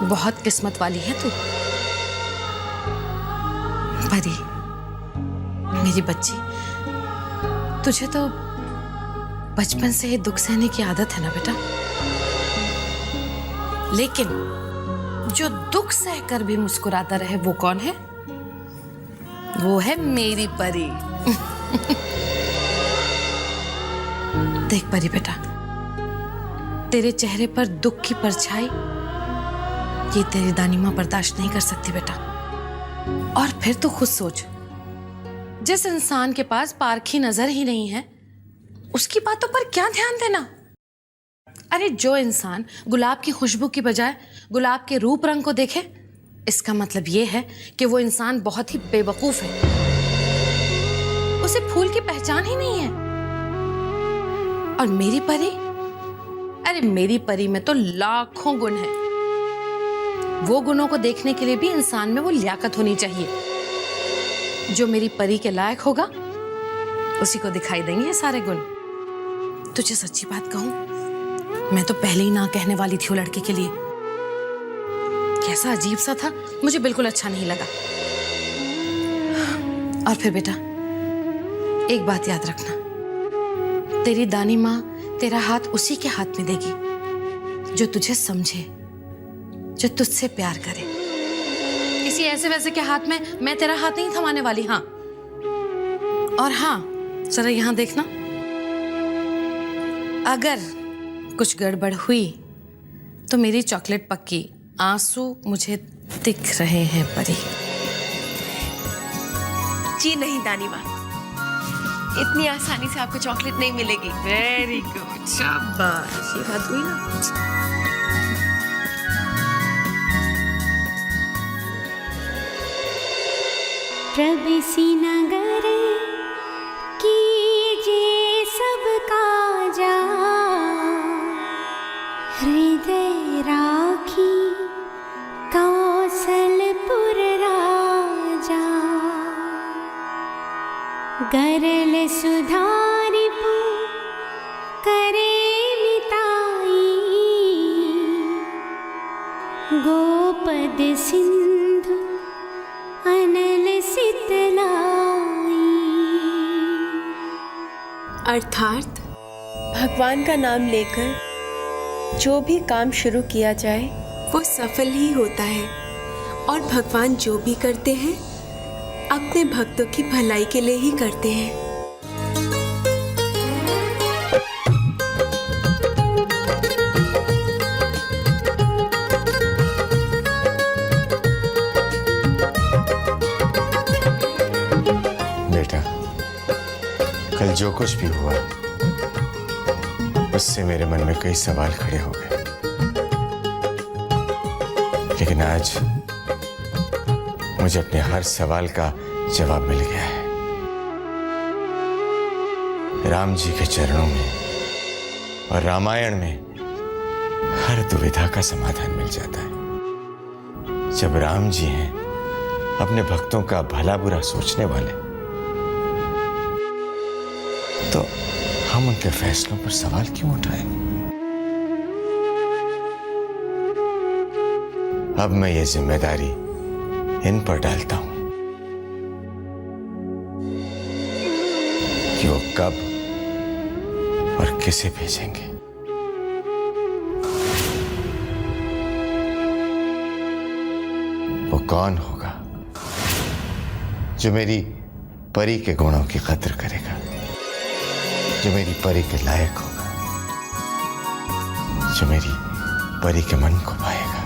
बहुत किस्मत वाली है तू। परी, मेरी बच्ची, तुझे तो बचपन से ही दुख सहने की आदत है ना बेटा। लेकिन जो दुख सहकर भी मुस्कुराता रहे वो कौन है? वो है मेरी परी। देख परी बेटा, तेरे चेहरे पर दुख की परछाई ये तेरी दानी मां बर्दाश्त नहीं कर सकती बेटा। और फिर तो खुद सोच, जिस इंसान के पास पारखी नजर ही नहीं है उसकी बातों पर क्या ध्यान देना। अरे जो इंसान गुलाब की खुशबू की बजाय गुलाब के रूप रंग को देखे, इसका मतलब यह है कि वो इंसान बहुत ही बेवकूफ है, उसे फूल की पहचान ही नहीं है। और मेरी परी, अरे मेरी परी में तो लाखों गुण हैं। वो गुणों को देखने के लिए भी इंसान में वो लियाकत होनी चाहिए। जो मेरी परी के लायक होगा उसी को दिखाई देंगे ये सारे गुण। तुझे सच्ची बात कहूं, मैं तो पहले ही ना कहने वाली थी वो लड़के के लिए। कैसा अजीब सा था, मुझे बिल्कुल अच्छा नहीं लगा। और फिर बेटा एक बात याद रखना, तेरी दानी माँ तेरा हाथ उसी के हाथ में देगी जो तुझे समझे, जो तुझसे प्यार करे। किसी ऐसे वैसे के हाथ में मैं तेरा हाथ नहीं थमाने वाली। हाँ, और हाँ जरा यहां देखना, अगर कुछ गड़बड़ हुई तो मेरी चॉकलेट पक्की, आंसू मुझे दिख रहे हैं परी। जी नहीं दानी माँ, इतनी आसानी से आपको चॉकलेट नहीं मिलेगी। वेरी गुड, शाबाश, ये बात हुई ना। प्रभसी नगर कीजिए सबका जा, हृदय राखी कौशलपुर राजा, गरल सुधारिपु करे मिताई, गोपद सिंधु अनल सितलाई। अर्थात भगवान का नाम लेकर जो भी काम शुरू किया जाए वो सफल ही होता है, और भगवान जो भी करते हैं अपने भक्तों की भलाई के लिए ही करते हैं। बेटा, कल जो कुछ भी हुआ उससे मेरे मन में कई सवाल खड़े हो गए, लेकिन आज मुझे अपने हर सवाल का जवाब मिल गया है। राम जी के चरणों में और रामायण में हर दुविधा का समाधान मिल जाता है। जब राम जी हैं अपने भक्तों का भला बुरा सोचने वाले, तो हम उनके फैसलों पर सवाल क्यों उठाएं? अब मैं ये जिम्मेदारी इन पर डालता हूं कि वो कब और किसे भेजेंगे। वो कौन होगा जो मेरी परी के गुणों की कद्र करेगा, जो मेरी परी के लायक होगा, जो मेरी परी के मन को पाएगा।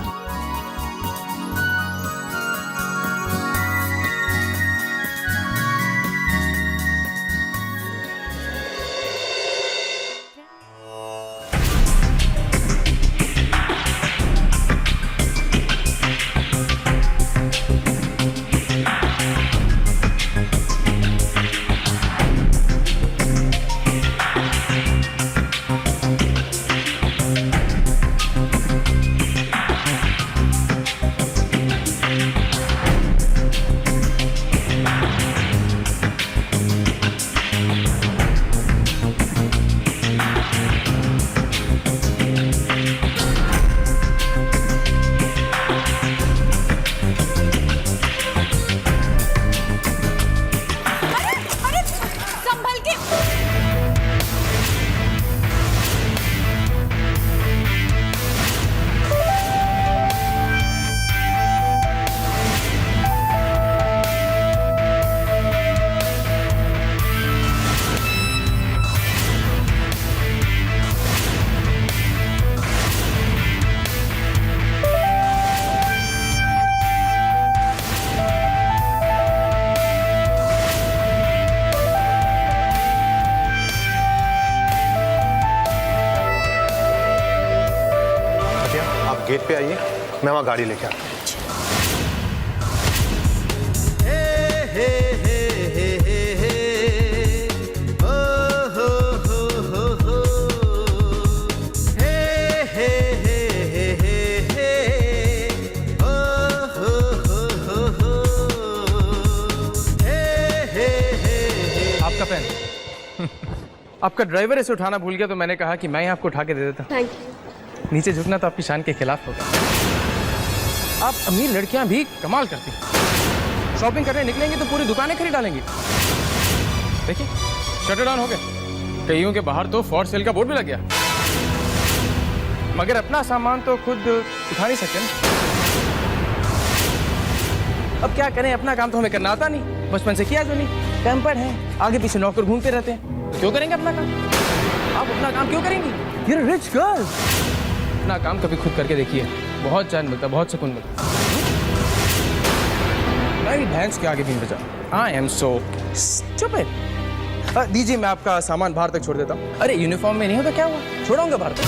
गेट पे आइए, मैं वहाँ गाड़ी लेके आता हूँ। आपका पेन। आपका ड्राइवर इसे उठाना भूल गया तो मैंने कहा कि मैं ही आपको उठा के दे देता। Thank you. नीचे झुकना तो आपकी शान के खिलाफ होगा। आप अमीर लड़कियां भी कमाल करती हैं। शॉपिंग करने निकलेंगी तो पूरी दुकानें खरीद डालेंगी। देखिए शटर डाउन हो गए, कईयों के बाहर तो फॉर सेल का बोर्ड भी लग गया, मगर अपना सामान तो खुद उठा नहीं सकते ना। अब क्या करें, अपना काम तो हमें करना आता नहीं, बचपन से किया जो नहीं, पैम्पर्ड है, आगे पीछे नौकर घूमते रहते हैं, तो क्यों करेंगे अपना काम? आप अपना काम क्यों करेंगी? You're a rich girl। अपना काम कभी खुद करके देखिए, बहुत चैन मिलता, बहुत सुकून मिलता। मैं भैंस के आगे भी बचा। I am so stupid। दीजिए मैं आपका सामान बाहर तक छोड़ देता हूँ। अरे यूनिफॉर्म में नहीं हो तो क्या हुआ, छोड़ाऊंगा बाहर तक।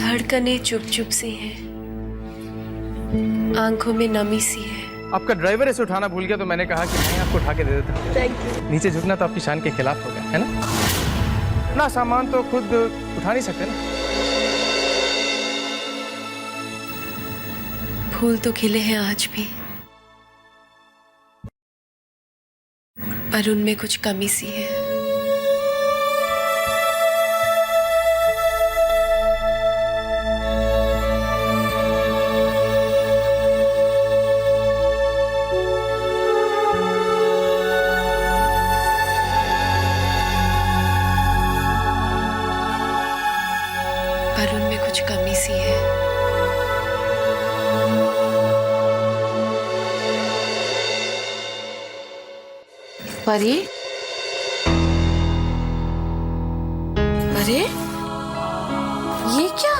धड़कनें चुप चुप सी हैं, आंखों में नमी सी है। आपका ड्राइवर इसे उठाना भूल गया तो मैंने कहा कि मैं आपको उठा के दे देता। Thank you. नीचे झुकना तो आपकी शान के खिलाफ होगा, है ना? अपना सामान तो खुद उठा नहीं सकते ना। फूल तो खिले हैं आज भी, पर उनमें कुछ कमी सी है। पर उनमें कुछ कमी सी है। परी, अरे ये क्या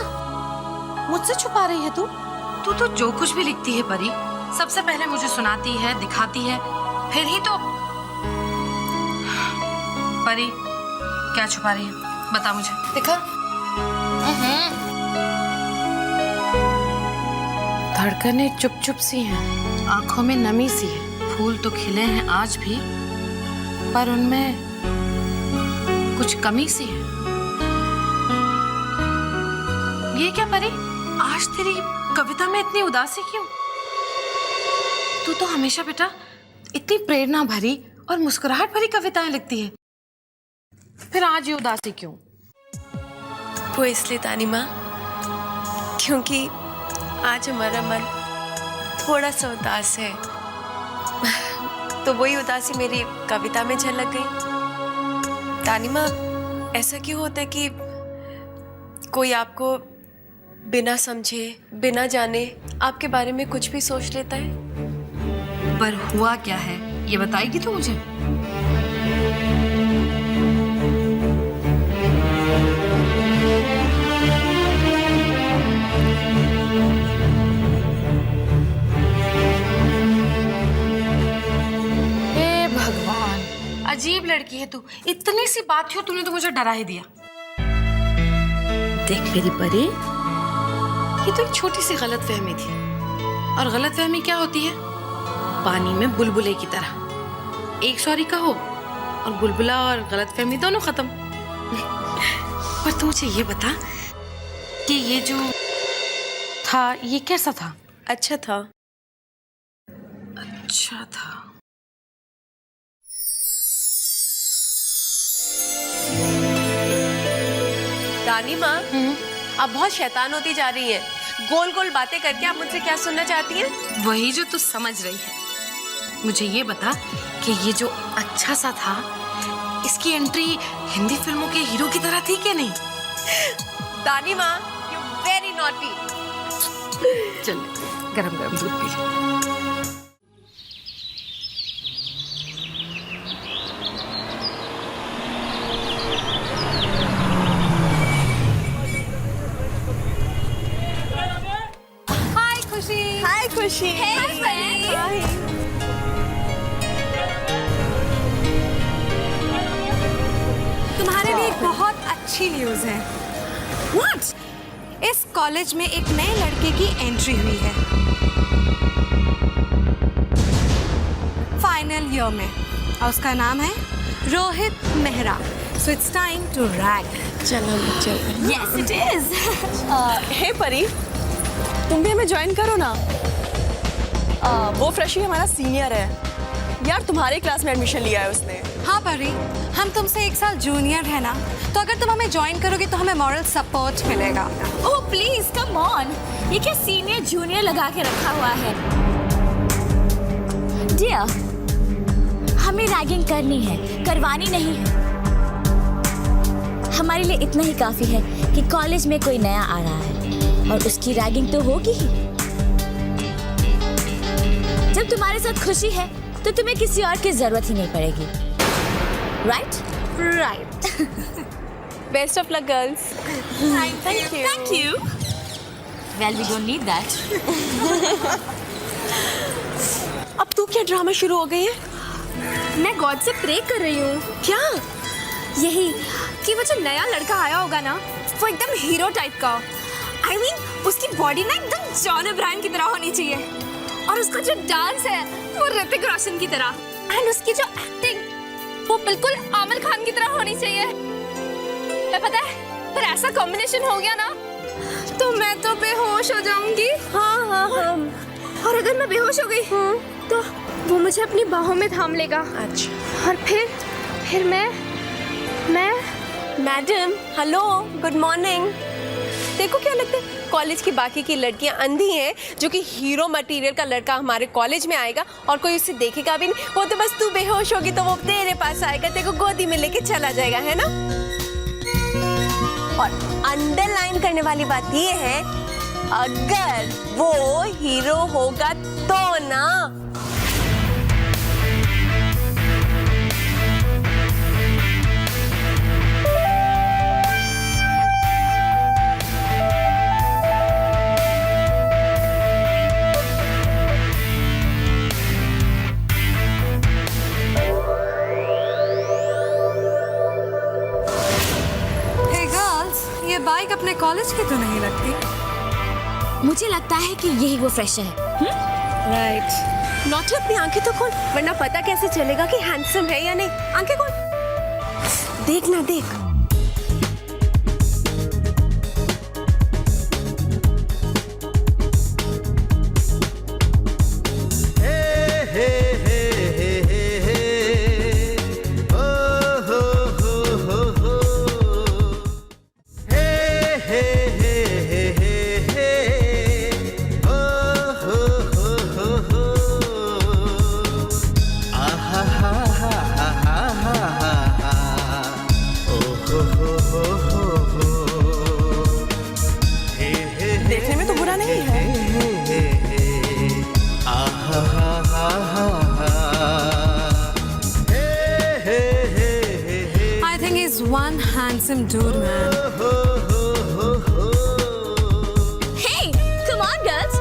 मुझसे छुपा रही है तू? तू तो जो कुछ भी लिखती है परी, सबसे पहले मुझे सुनाती है, दिखाती है, फिर ही तो। परी क्या छुपा रही है, बता मुझे। दिखा। धड़कनें चुप चुप सी हैं, आंखों में नमी सी है। फूल तो खिले हैं आज भी, पर उनमें कुछ कमी सी है। ये क्या परी, आज तेरी कविता में इतनी उदासी क्यों? तू तो हमेशा बेटा इतनी प्रेरणा भरी और मुस्कुराहट भरी कविताएं लिखती है, फिर आज ये उदासी क्यों? वो इसलिए तानी माँ, क्योंकि आज हमारा मन थोड़ा सा उदास है, तो वही उदासी मेरी कविता में झलक गई। तानी माँ, ऐसा क्यों होता है कि कोई आपको बिना समझे, बिना जाने आपके बारे में कुछ भी सोच लेता है? पर हुआ क्या है ये बताएगी तू मुझे? हे भगवान, अजीब लड़की है तू। इतनी सी बात थी, तूने तो मुझे डरा ही दिया। देख मेरी परी, ये तो एक छोटी सी गलतफहमी थी, और गलतफहमी क्या होती है? पानी में बुलबुले की तरह, एक सॉरी कहो और बुलबुला और गलतफहमी दोनों खत्म। पर तू मुझे ये बता कि ये जो था ये कैसा था? अच्छा था। अच्छा था। रानी माँ, आप बहुत शैतान होती जा रही हैं। गोल गोल बातें करके आप मुझसे क्या सुनना चाहती हैं? वही जो तू समझ रही है। मुझे ये बता कि ये जो अच्छा सा था, इसकी एंट्री हिंदी फिल्मों के हीरो की तरह थी कि नहीं? रानी माँ, यू वेरी नॉटी। चल गरम गरम दूध पी ले। खुशी। तुम्हारे लिए एक बहुत अच्छी न्यूज़ है। What? इस कॉलेज में एक नए लड़के की एंट्री हुई है फाइनल ईयर में, और उसका नाम है Rohit Mehra. So it's time to rag. चलो चलो। Yes, it is. हे परी, तुम भी हमें ज्वाइन करो ना। वो फ्रेशी हमारा सीनियर है यार, तुम्हारे क्लास में एडमिशन लिया है उसने। हाँ परी, हम तुमसे एक साल जूनियर है ना, तो अगर तुम हमें ज्वाइन करोगे तो हमें मॉरल सपोर्ट मिलेगा। ओह प्लीज कम ऑन, ये क्या सीनियर जूनियर लगा के रखा हुआ है? डियर, हमें रैगिंग करनी है, करवानी नहीं है। हमारे लिए इतना ही काफी है कि कॉलेज में कोई नया आ रहा है और उसकी रैगिंग तो होगी ही। जब तुम्हारे साथ खुशी है तो तुम्हें किसी और की जरूरत ही नहीं पड़ेगी, right? Right. Best of luck girls. Thank you. Well we don't need that. अब तू क्या ड्रामा शुरू हो गई है? मैं गॉड से प्रे कर रही हूँ। क्या? यही कि वो जो नया लड़का आया होगा ना, वो एकदम हीरो टाइप का। I mean, उसकी बॉडी ना एकदम जॉन अब्राहम की तरह होनी चाहिए, और उसका जो डांस है वो ऋतिक रोशन की तरह, एंड उसकी जो एक्टिंग वो बिल्कुल आमिर खान की तरह होनी चाहिए। मैं पता है, पर ऐसा कॉम्बिनेशन हो गया ना तो मैं तो बेहोश हो जाऊंगी। हाँ। और अगर मैं बेहोश हो गई तो वो मुझे अपनी बाहों में थाम लेगा। अच्छा। और फिर मैं मैडम हेलो, गुड मॉर्निंग। देखो क्या लगता है, कॉलेज की बाकी की लड़कियां अंधी हैं जो कि हीरो मटेरियल का लड़का हमारे कॉलेज में आएगा और कोई उसे देखेगा भी नहीं। वो तो बस तू बेहोश होगी तो वो तेरे पास आएगा, तेरे को गोदी में लेके चला जाएगा, है ना? और अंडरलाइन करने वाली बात ये है, अगर वो हीरो होगा तो ना। ये बाइक अपने कॉलेज की तो नहीं लगती। मुझे लगता है कि यही वो फ्रेशर है। राइट। नॉटी, अपनी आंखें तो खोल, वरना पता कैसे चलेगा कि हैंडसम है या नहीं। आंखें खोल, देख ना, देख। देखने में तो बुरा नहीं है। I think he's one handsome dude, man. Hey, come on girls.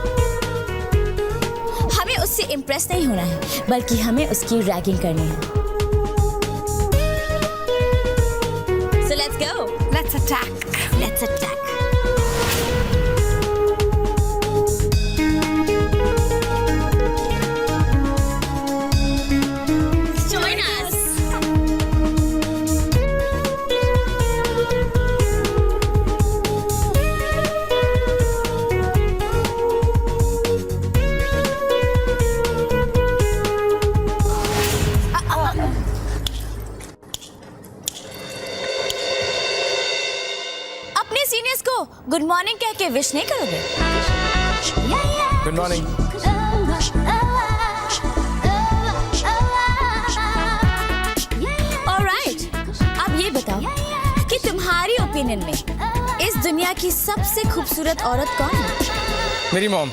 हमें उससे इम्प्रेस नहीं होना है, बल्कि हमें उसकी रैगिंग करनी है। So let's go. Let's attack. Let's attack. Join us. अपने सीनियर्स को गुड मॉर्निंग कह के विश नहीं करोगे? Good morning. ऑलराइट, अब ये बताओ कि तुम्हारी ओपिनियन में इस दुनिया की सबसे खूबसूरत औरत कौन है? मेरी मॉम।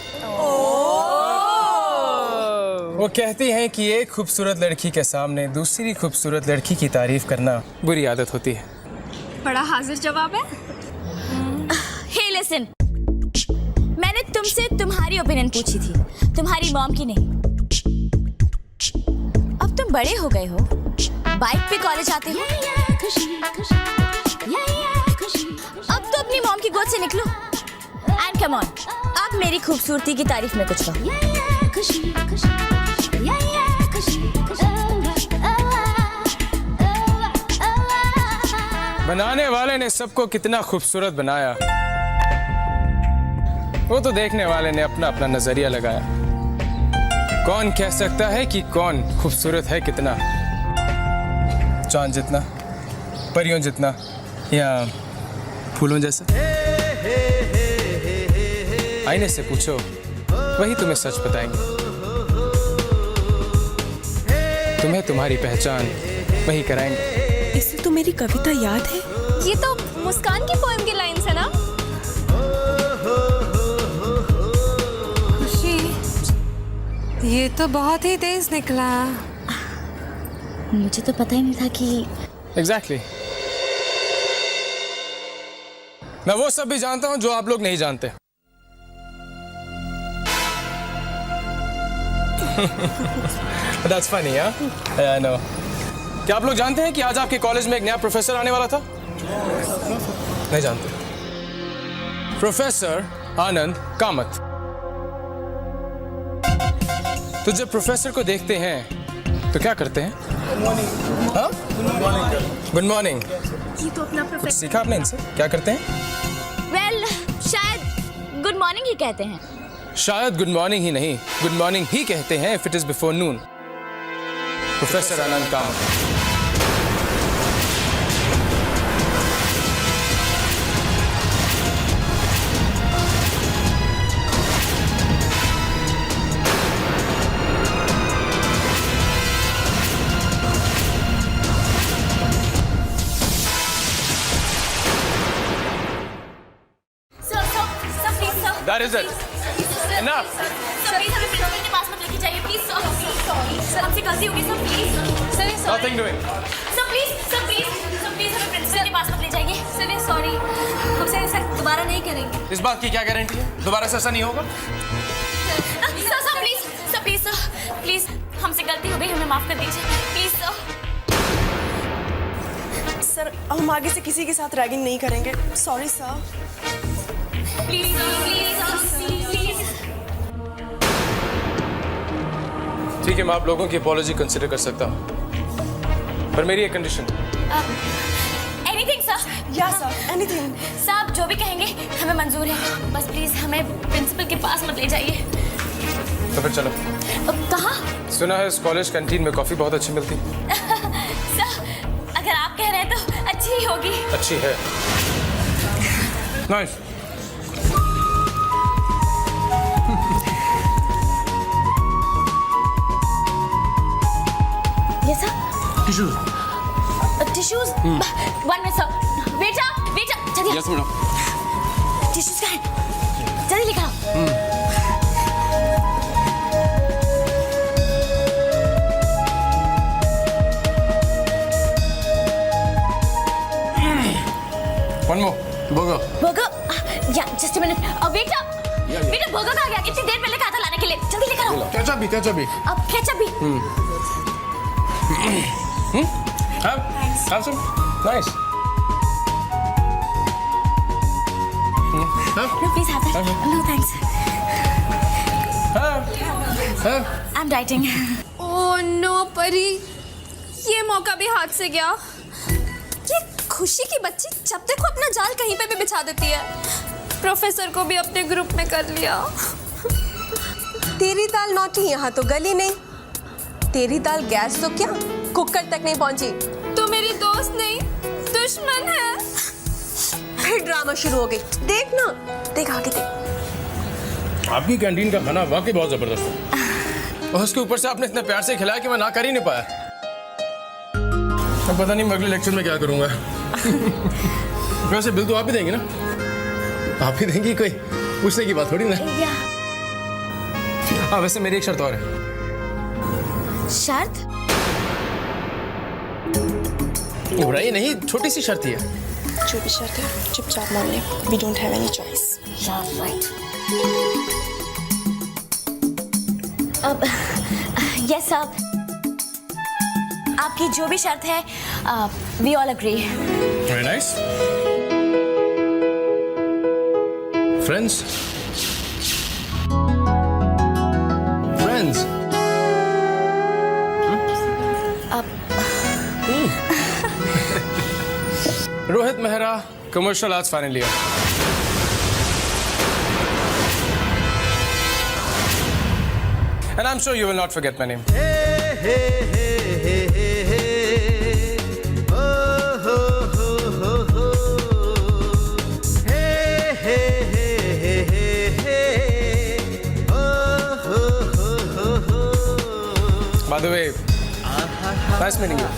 वो कहती हैं कि एक खूबसूरत लड़की के सामने दूसरी खूबसूरत लड़की की तारीफ करना बुरी आदत होती है। बड़ा हाजिर जवाब है। हे लिसन, मैंने तुमसे तुम्हारी ओपिनियन पूछी थी, तुम्हारी मॉम की नहीं। अब तुम बड़े हो गए हो, बाइक पे कॉलेज आते हो, अब तो अपनी मॉम की गोद से निकलो एंड कम ऑन, अब मेरी खूबसूरती की तारीफ में कुछ कहो। बनाने वाले ने सबको कितना खूबसूरत बनाया, वो तो देखने वाले ने अपना अपना नजरिया लगाया। कौन कह सकता है कि कौन खूबसूरत है कितना? चांद जितना, परियों जितना, या फूलों जैसा? आईने से पूछो, वही तुम्हें सच बताएंगे। तुम्हें तुम्हारी पहचान वही कराएंगे। इसे तो मेरी कविता याद है। ये तो मुस्कान की पोएम की लाइंस है ना? खुशी, ये तो बहुत ही तेज निकला। मुझे तो पता ही नहीं था कि Exactly. मैं वो सब भी जानता हूं जो आप लोग नहीं जानते। That's funny, huh? Yeah, I know. क्या आप लोग जानते हैं कि आज आपके कॉलेज में एक नया प्रोफेसर आने वाला था? नहीं जानते। प्रोफेसर आनंद कामत। तो जब प्रोफेसर को देखते हैं तो क्या करते हैं? हाँ? Good morning. ये तो अपना कुछ प्रोफेसर। सीखा आपने इनसे? क्या करते हैं? वेल, शायद गुड मॉर्निंग ही कहते हैं। शायद गुड मॉर्निंग ही नहीं, गुड मॉर्निंग ही कहते हैं if it is before Noon. Professor Anand Kamat. That is it. Enough. Sir please हमें प्रिंसिपल के पास मत लेके जाइए प्लीज। सर हमसे गलती हो गई sir, please. Sir Nothing doing. Sir please हमें प्रिंसिपल के पास मत ले जाइए। सर सॉरी, हमसे ऐसा दोबारा नहीं करेंगे। इस बात की क्या गारंटी है? दोबारा से ऐसा नहीं होगा? सर प्लीज हमसे गलती हो गई, हमें माफ कर दीजिए प्लीज सर। सर हम आगे से किसी के साथ रैगिंग नहीं करेंगे। Sorry sir. प्लीज ठीक है, मैं आप लोगों की अपॉलॉजी कंसिडर कर सकता हूँ, पर मेरी एक कंडीशन। Anything sir. या सर, एनीथिंग। साहब जो भी कहेंगे हमें मंजूर है, बस प्लीज हमें प्रिंसिपल के पास मत ले जाइए। तो फिर चलो। कहाँ? सुना है इस कॉलेज कैंटीन में कॉफी बहुत अच्छी मिलती है। सर अगर आप कह रहे हैं तो अच्छी ही होगी। अच्छी है। Nice. Yes, sir. Tissues. Tissues? 1 minute, sir. Wait, जल्दी। Yes, madam. Tissues कहाँ हैं? जल्दी लेकर आओ। One more. Burger. Burger? Yeah, just a minute. Waiter, burger कहाँ गया? इतनी देर पहले कहा था लाने के लिए। जल्दी लेकर आओ। Ketchup भी। अब केचप भी। Have some. Nice. No, please have that. No, thanks. Have. I'm dieting. Oh no Pari, ये मौका भी हाथ से गया। ये खुशी की बच्ची जब देखो अपना जाल कहीं पे भी बिछा देती है। प्रोफेसर को भी अपने ग्रुप में कर लिया। तेरी दाल नौटी यहाँ तो गली नहीं। तेरी दाल गैस तो क्या कुकर तक नहीं पहुंची। तो मेरी दोस्त नहीं, दुश्मन है। फिर ड्रामा शुरू हो गई। देख ना, देख आगे देख। आपकी कैंटीन का खाना वाकई बहुत जबरदस्त है, और उसके ऊपर से आपने इतने प्यार से खिलाया कि मैं ना कर ही नहीं पाया। अब पता नहीं मैं अगले लेक्चर में क्या करूंगा। वैसे बिल तो आप ही देंगे ना? आप ही देंगी, कोई पूछने की बात थोड़ी ना। हाँ, वैसे मेरी एक शर्त और है। शर्त? घबराइए नहीं, छोटी सी शर्त ही है। जो भी शर्त है चुपचाप मान ले। We don't have any choice. Yeah, right. अब यस साहब, आपकी जो भी शर्त है we all agree. Very nice. Friends, Rohit Mehra, commercial arts final year. And I'm sure you will not forget my name. By the way, nice meeting you.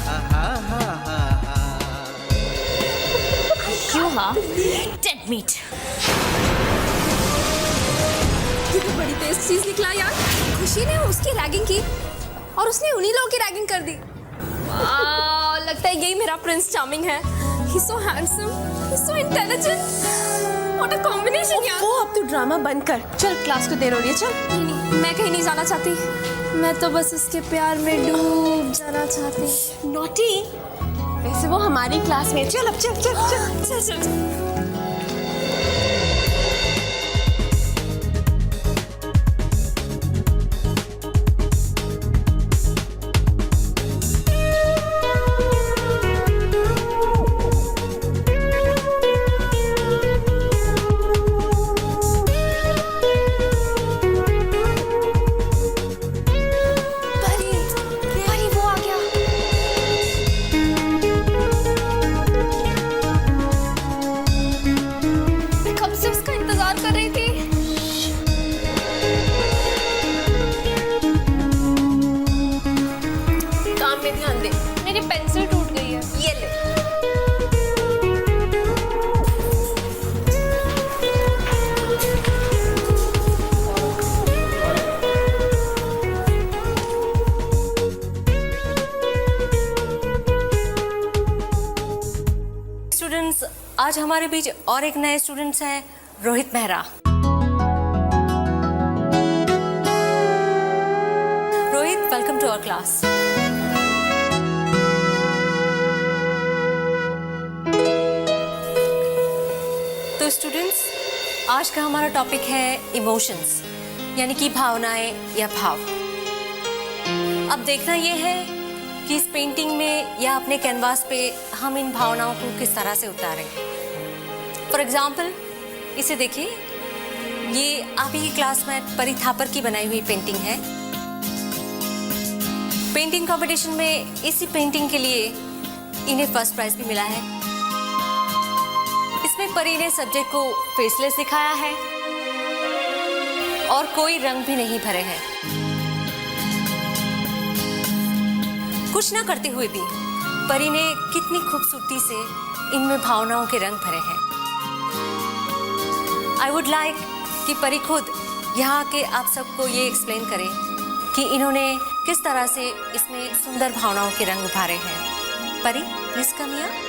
You हाँ, dead meat. ये तो बड़ी तेज चीज निकला यार। खुशी ने उसकी रैगिंग की और उसने उन्हीं लोगों की रैगिंग कर दी। लगता है यही मेरा प्रिंस चार्मिंग है। He's so handsome, he's so intelligent. What a combination यार। वो अब तू ड्रामा बंद कर। चल क्लास को देर हो रही है, चल। नहीं, मैं कहीं नहीं जाना चाहती। मैं तो बस उसके प्यार में डूब जाना चाहती। नॉटी। वैसे वो हमारी क्लास में। चल अब चल चल चल चल चल। आज हमारे बीच और एक नए स्टूडेंट्स हैं, Rohit Mehra. Rohit, welcome to our class. तो स्टूडेंट्स, आज का हमारा टॉपिक है इमोशंस, यानी कि भावनाएं या भाव। अब देखना ये है कि इस पेंटिंग में या अपने कैनवास पे हम इन भावनाओं को किस तरह से उतारें। फॉर एग्जाम्पल, इसे देखिए, ये आप ही की क्लासमेट परी थापर की बनाई हुई पेंटिंग है। पेंटिंग कंपटीशन में इसी पेंटिंग के लिए इन्हें फर्स्ट प्राइज भी मिला है। इसमें परी ने सब्जेक्ट को फेसलेस दिखाया है और कोई रंग भी नहीं भरे हैं। कुछ ना करते हुए भी परी ने कितनी खूबसूरती से इनमें भावनाओं के रंग भरे हैं। आई वुड लाइक कि परी खुद यहाँ के आप सबको ये एक्सप्लेन करें कि इन्होंने किस तरह से इसमें सुंदर भावनाओं के रंग उभारे हैं। परी, प्लीज कम हियर।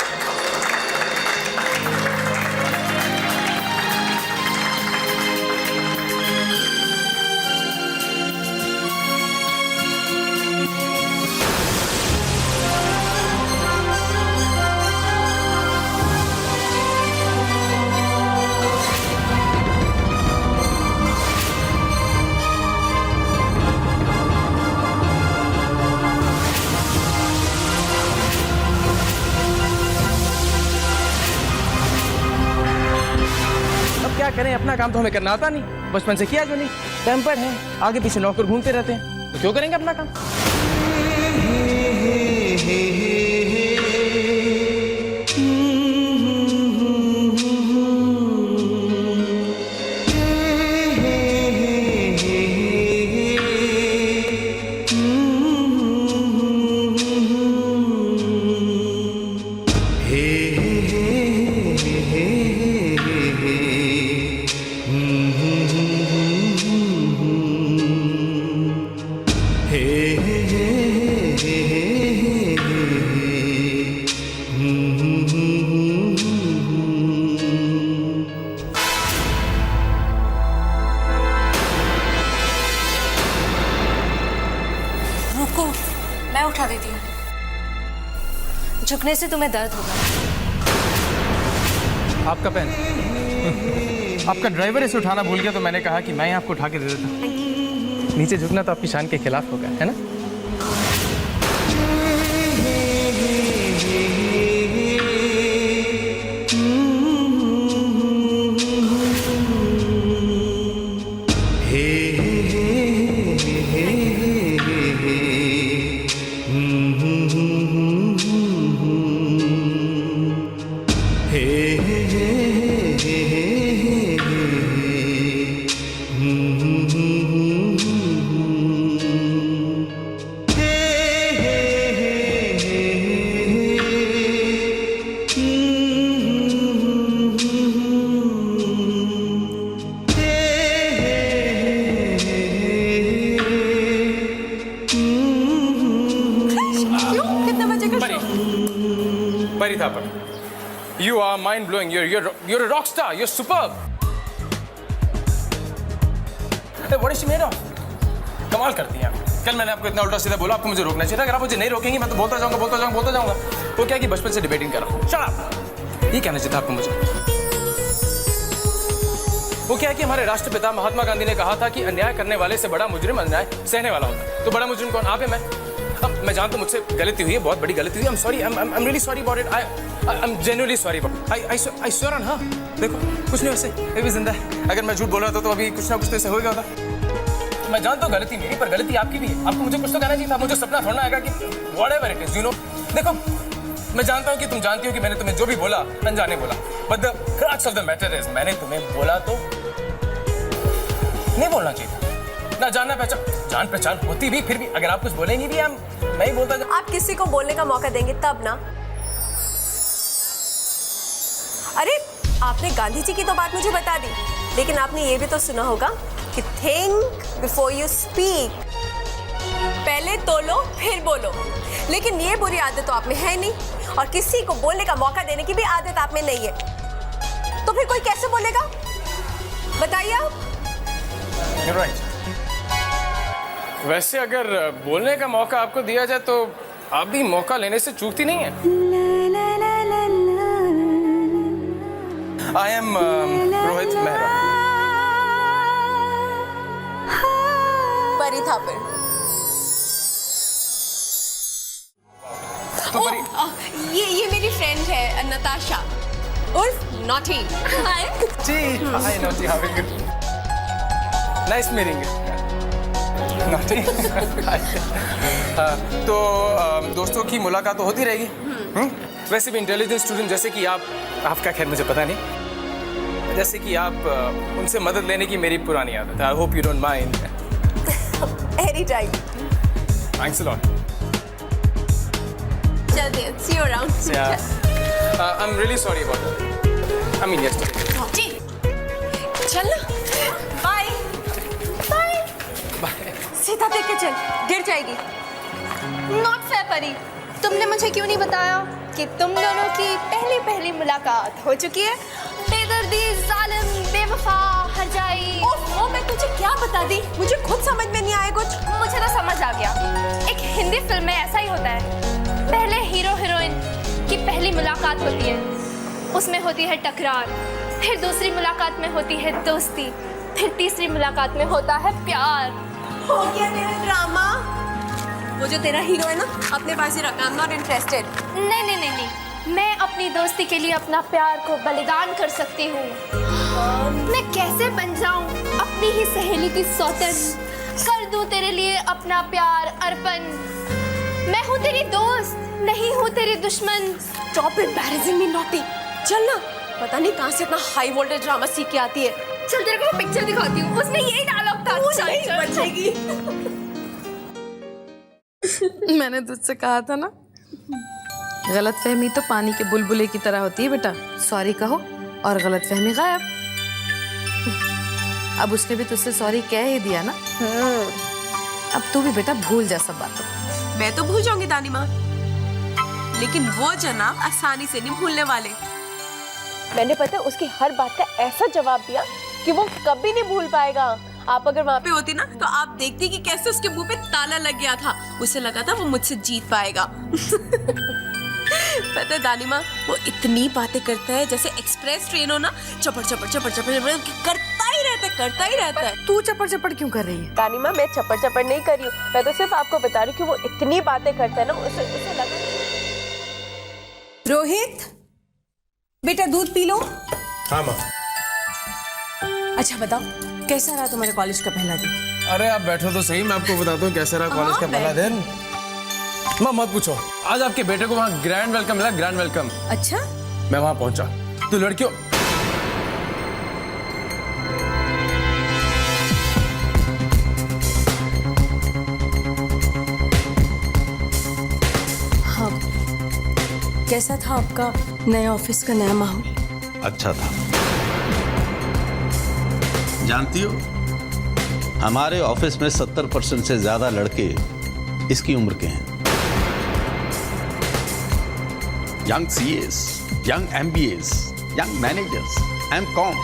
क्या करें, अपना काम तो हमें करना आता नहीं, बचपन से किया जो नहीं। टेम्पर्ड है, आगे पीछे नौकर घूमते रहते हैं, तो क्यों करेंगे अपना काम। मैं उठा देती हूँ। झुकने से तुम्हें दर्द होगा। आपका पेन। आपका ड्राइवर इसे उठाना भूल गया तो मैंने कहा कि मैं आपको उठा के दे देता। नीचे झुकना तो आपकी शान के खिलाफ होगा, है ना? You are mind blowing. You're a rock star. You're superb. Hey, what is she made of? कमाल करती हैं। कल मैंने आपको इतना उल्टा सीधा बोला, आपको मुझे रोकना चाहिए था। अगर आप मुझे नहीं रोकेंगी मैं तो बोलता जाऊंगा। वो क्या कि बचपन से डिबेटिंग कर रहा हूँ। Shut up! ये कहना चाहिए था आपको मुझे। वो क्या है कि हमारे राष्ट्रपिता महात्मा गांधी ने कहा था कि अन्याय करने वाले से बड़ा मुजरिम अन्याय सहने वाला होता है। तो बड़ा मुजरिम कौन? आप है मैं। अब मैं जानता हूँ मुझसे गलती हुई है, बहुत बड़ी गलती हुई है। I'm sorry. I'm really sorry about it. I'm genuinely sorry about it. I swear on her. देखो कुछ नहीं वैसे, ये भी जिंदा है। अगर मैं झूठ बोल रहा था तो अभी कुछ ना कुछ तो ऐसे होगा। मैं जानता हूँ गलती मेरी, पर गलती आपकी भी है। आपको मुझे कुछ तो कहना चाहिए था। मुझे सपना थोड़ा आएगा कि whatever it is, you know. देखो मैं जानता हूँ कि तुम जानती हो कि मैंने तुम्हें जो भी बोला अनजाने बोला। But the crux of the matter is मैंने तुम्हें बोला तो नहीं बोलना चाहिए था। ना जान पहचान होती भी, फिर भी अगर आप कुछ बोलेंगी भी मैं ही बोलता। आप किसी को बोलने का मौका देंगे तब ना। अरे आपने गांधी जी की तो बात मुझे बता दी, लेकिन आपने ये भी तो सुना होगा कि थिंक बिफोर यू स्पीक। पहले तोलो फिर बोलो। लेकिन ये बुरी आदत तो आप में है नहीं, और किसी को बोलने का मौका देने की भी आदत आप में नहीं है। तो फिर कोई कैसे बोलेगा? बताइए आप। You're right. वैसे अगर बोलने का मौका आपको दिया जाए तो आप भी मौका लेने से चूकती नहीं है। I am Rohit Mehra. परी थापर। ये मेरी फ्रेंड है नताशा उर्फ naughty. Hi Naughty, how are you? Nice meeting you. Naughty. तो दोस्तों की मुलाकात तो होती रहेगी। वैसे भी इंटेलिजेंट स्टूडेंट जैसे कि आपका खैर मुझे पता नहीं, जैसे कि आप उनसे मदद लेने की मेरी पुरानी आदत है। I hope you don't mind. Any time. Thanks a lot. चलते see you around. I am really sorry about that. I mean yesterday. चल ना। Bye bye. सीधा देख के चल, गिर जाएगी। नॉट फेयर परी, तुमने मुझे क्यों नहीं बताया कि तुम दोनों की पहली मुलाकात हो चुकी है? बेदर्दी, जालिम, बेवफा, हरजाई। ओह, मैं तुझे क्या बता दी? मुझे खुद समझ में नहीं आया कुछ। मुझे तो समझ आ गया। एक हिंदी फिल्म में ऐसा ही होता है। पहले हीरो हीरोइन की पहली मुलाकात होती है, उसमें होती है टकरार, फिर दूसरी मुलाकात में होती है दोस्ती, फिर तीसरी मुलाकात में होता है प्यार। हो गया तेरा ड्रामा। वो जो तेरा हीरो है ना, अपने पास ही रखना। I am not interested. नहीं, मैं अपनी दोस्ती के लिए अपना प्यार को बलिदान कर सकती हूँ। मैं कैसे बन जाऊँ अपनी ही सहेली की सौतन, कर दूँ तेरे लिए अपना प्यार अर्पण। मैं हूँ तेरी दोस्त, नहीं हूँ तेरी दुश्मन। स्टॉप एम्बैरेसिंग मी नॉटी। चल ना, पता नहीं कहाँ से इतना हाई वोल्टेज ड्रामा सीख के आती है। चल तेरे को पिक्चर दिखाती हूँ, उसमें यही डायलॉग था। चल बचेगी। मैंने तुझसे कहा था ना, गलतफहमी तो पानी के बुलबुले की तरह होती है बेटा। सॉरी कहो और गलतफहमी गायब। अब उसने भी तुझसे सॉरी कह ही दिया ना। अब तू भी बेटा भूल जा सब बातों। मैं तो भूल जाऊंगी दानी माँ, लेकिन वो जनाब आसानी से नहीं भूलने वाले। मैंने पता उसकी हर बात का ऐसा जवाब दिया कि वो कभी नहीं भूल पाएगा। आप अगर वहाँ पे होती ना तो आप देखती कि कैसे उसके मुंह पे ताला लग गया था। उसे लगा था वो मुझसे जीत पाएगा। पता है दानिमा, वो इतनी बातें करता है जैसे एक्सप्रेस ट्रेन हो ना, चपड़ चपड़ चपड़ चपड़ करता ही रहता है। तू चपड़ चपड़ क्यों कर रही है? दानिमा, मैं चपड़ चपड़ नहीं कर रही हूँ, मैं तो सिर्फ आपको बता रही हूँ कि वो इतनी बातें करता है ना, उसे लगा। रोहित बेटा दूध पी लो। हाँ माँ। अच्छा बताओ, कैसा रहा तुम्हारे कॉलेज का पहला दिन? अरे आप बैठो तो सही, मैं आपको बताता हूँ कैसे रहा कॉलेज का पहला दिन। माँ मत पूछो, आज आपके बेटे को वहाँ ग्रैंड वेलकम मिला, ग्रैंड वेलकम। अच्छा, मैं वहाँ पहुंचा तो लड़कियों हाँ, कैसा था आपका नया ऑफिस का नया माहौल? अच्छा था। जानती हो, हमारे ऑफिस में 70% से ज्यादा लड़के इसकी उम्र के हैं। Young CS, young MBS, young managers, MCom,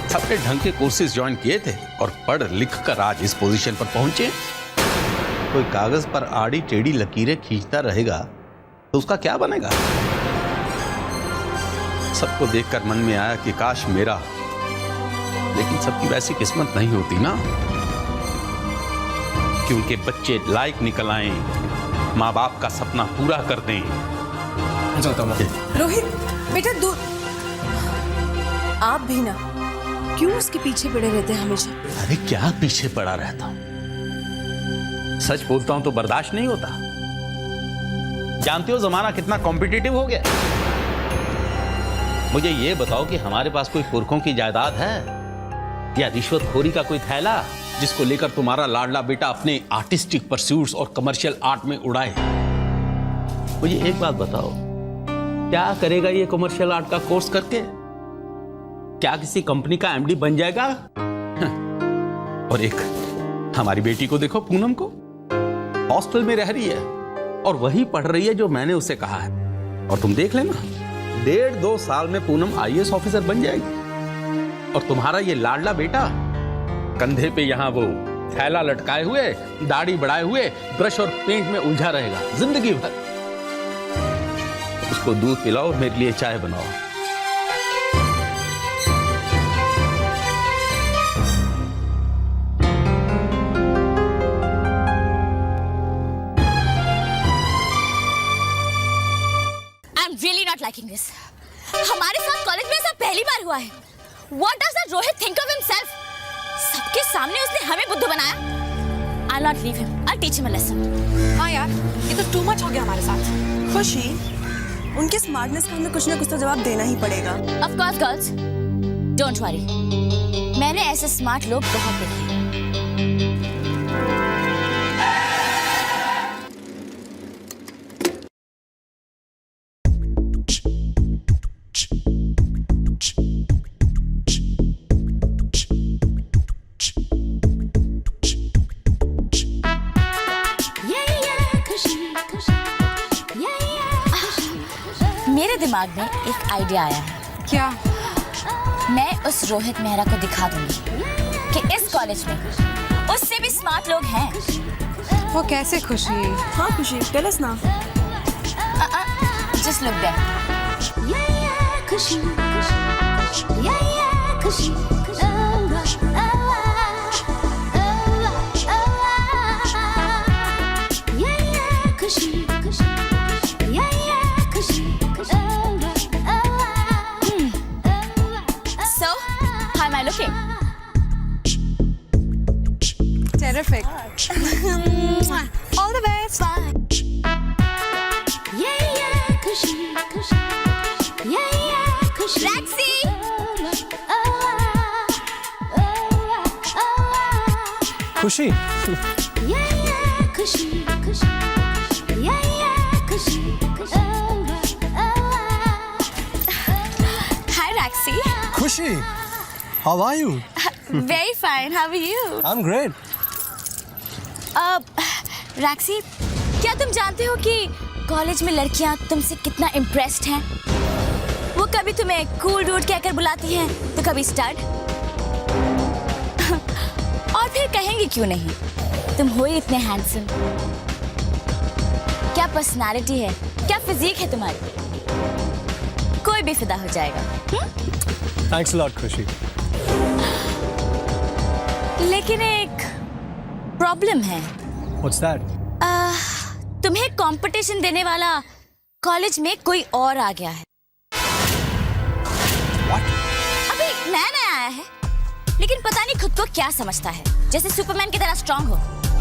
सबने ढंग के कोर्सेज ज्वाइन किए थे और पढ़ लिख कर आज इस पोजीशन पर पहुंचे। कोई कागज पर आड़ी टेढ़ी लकीरें खींचता रहेगा तो उसका क्या बनेगा? सबको देखकर मन में आया कि काश मेरा, लेकिन सबकी वैसी किस्मत नहीं होती ना कि उनके बच्चे लायक निकल आए, माँ बाप का सपना पूरा कर दें। रोहित बेटा दूध। आप भी ना क्यों उसके पीछे पड़े रहते हैं हमेशा? अरे क्या पीछे पड़ा रहता हूं, सच बोलता हूं तो बर्दाश्त नहीं होता। जानते हो जमाना कितना कॉम्पिटिटिव हो गया। मुझे ये बताओ कि हमारे पास कोई पुरखों की जायदाद है या रिश्वतखोरी का कोई थैला जिसको लेकर तुम्हारा लाडला बेटा अपने आर्टिस्टिक परस्यूट्स और कमर्शियल आर्ट में उड़ाए? मुझे एक बात बताओ, क्या करेगा ये कमर्शियल आर्ट का कोर्स करके? क्या किसी कंपनी का एमडी बन जाएगा? और एक हमारी बेटी को देखो, पूनम को, हॉस्टल में रह रही है और वही पढ़ रही है जो मैंने उसे कहा है। और तुम देख लेना, 1.5-2 साल में पूनम आईएएस ऑफिसर बन जाएगी। और तुम्हारा ये लाडला बेटा कंधे पे यहाँ वो थैला लटकाए हुए, दाढ़ी बढ़ाए हुए, ब्रश और पेंट में उलझा रहेगा जिंदगी भर। उसको दूध पिलाओ और मेरे लिए चाय बनाओ। I'm really not liking this. हमारे साथ कॉलेज में ऐसा पहली बार हुआ है। What does that Rohit think of himself? सबके सामने उसने हमें बुद्धू बनाया। I'll not leave him. I'll teach him a lesson. हाँ यार, ये तो टू मच हो गया हमारे साथ। खुशी, उनके स्मार्टनेस का हमें कुछ ना कुछ तो जवाब देना ही पड़ेगा। Of course, girls. Don't worry. मैंने ऐसे स्मार्ट लोग बहुत देखे हैं। मेरे दिमाग में एक आइडिया आया है। क्या? मैं उस रोहित मेहरा को दिखा दूंगी कि इस कॉलेज में उससे भी स्मार्ट लोग हैं। वो कैसे? खुशी? हाँ Khushi, tell us now. Just look there. Khushi Khushi So, how am I looking? Terrific. All the best. Raxi! खुशी, Hi, Raxi. खुशी, how are you? Very fine. How are you? I'm great. रैक्सी, क्या तुम जानते हो कि कॉलेज में लड़कियां तुमसे कितना इम्प्रेस्ड हैं? वो कभी तुम्हें कूल डूड कहकर बुलाती हैं, तो कभी स्टड। जाएंगे क्यों नहीं? तुम हो ही इतने हैंडसम। क्या पर्सनालिटी है, क्या फिजिक है तुम्हारी, कोई भी फिदा हो जाएगा। थैंक्स अ लॉट खुशी। लेकिन एक प्रॉब्लम है। What's that? तुम्हें कंपटीशन देने वाला कॉलेज में कोई और आ गया है। अभी नया नया आया है, लेकिन पता नहीं खुद को क्या समझता है, जैसे सुपरमैन की तरह स्ट्रांग हो।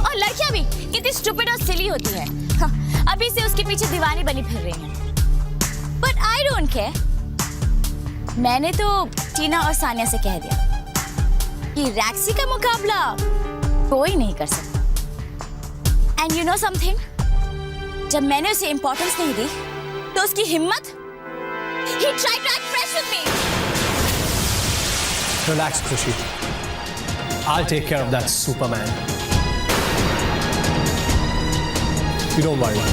और लड़कियां भी कितनी स्टूपिड और सिली होती है। हाँ, अभी से उसके पीछे दीवानी बनी फिर रही हैं। But I don't care. मैंने तो टीना और सानिया से कह दिया कि रैक्सी का मुकाबला कोई नहीं कर सकता। एंड यू नो समथिंग, जब मैंने उसे इंपॉर्टेंस नहीं दी तो उसकी हिम्मत, he tried to act fresh with me. Relax, Khushi. I'll take care of that Superman. You don't worry.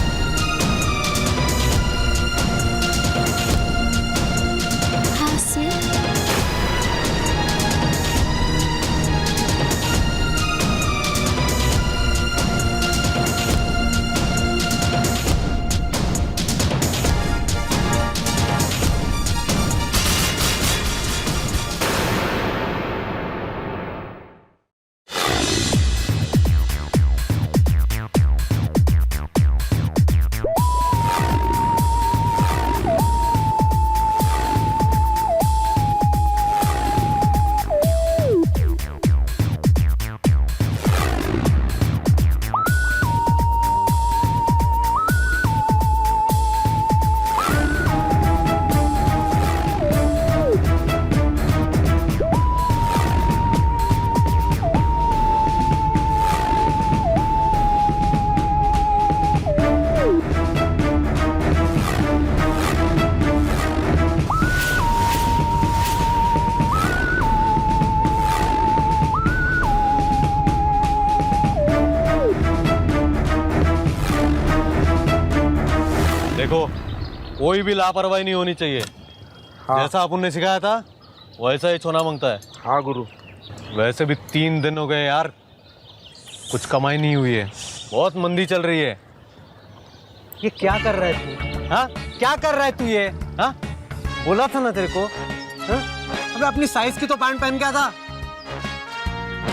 देखो, कोई भी लापरवाही नहीं होनी चाहिए। हाँ। जैसा अपन ने सिखाया था वैसा ही सोना मांगता है। हाँ गुरु। वैसे भी 3 दिन हो गए यार, कुछ कमाई नहीं हुई है, बहुत मंदी चल रही है। ये क्या कर रहा है तू? हाँ, क्या कर रहा है तू ये? हाँ, बोला था ना तेरे को। हाँ? अबे अपनी साइज की तो पैंट पहन के आता।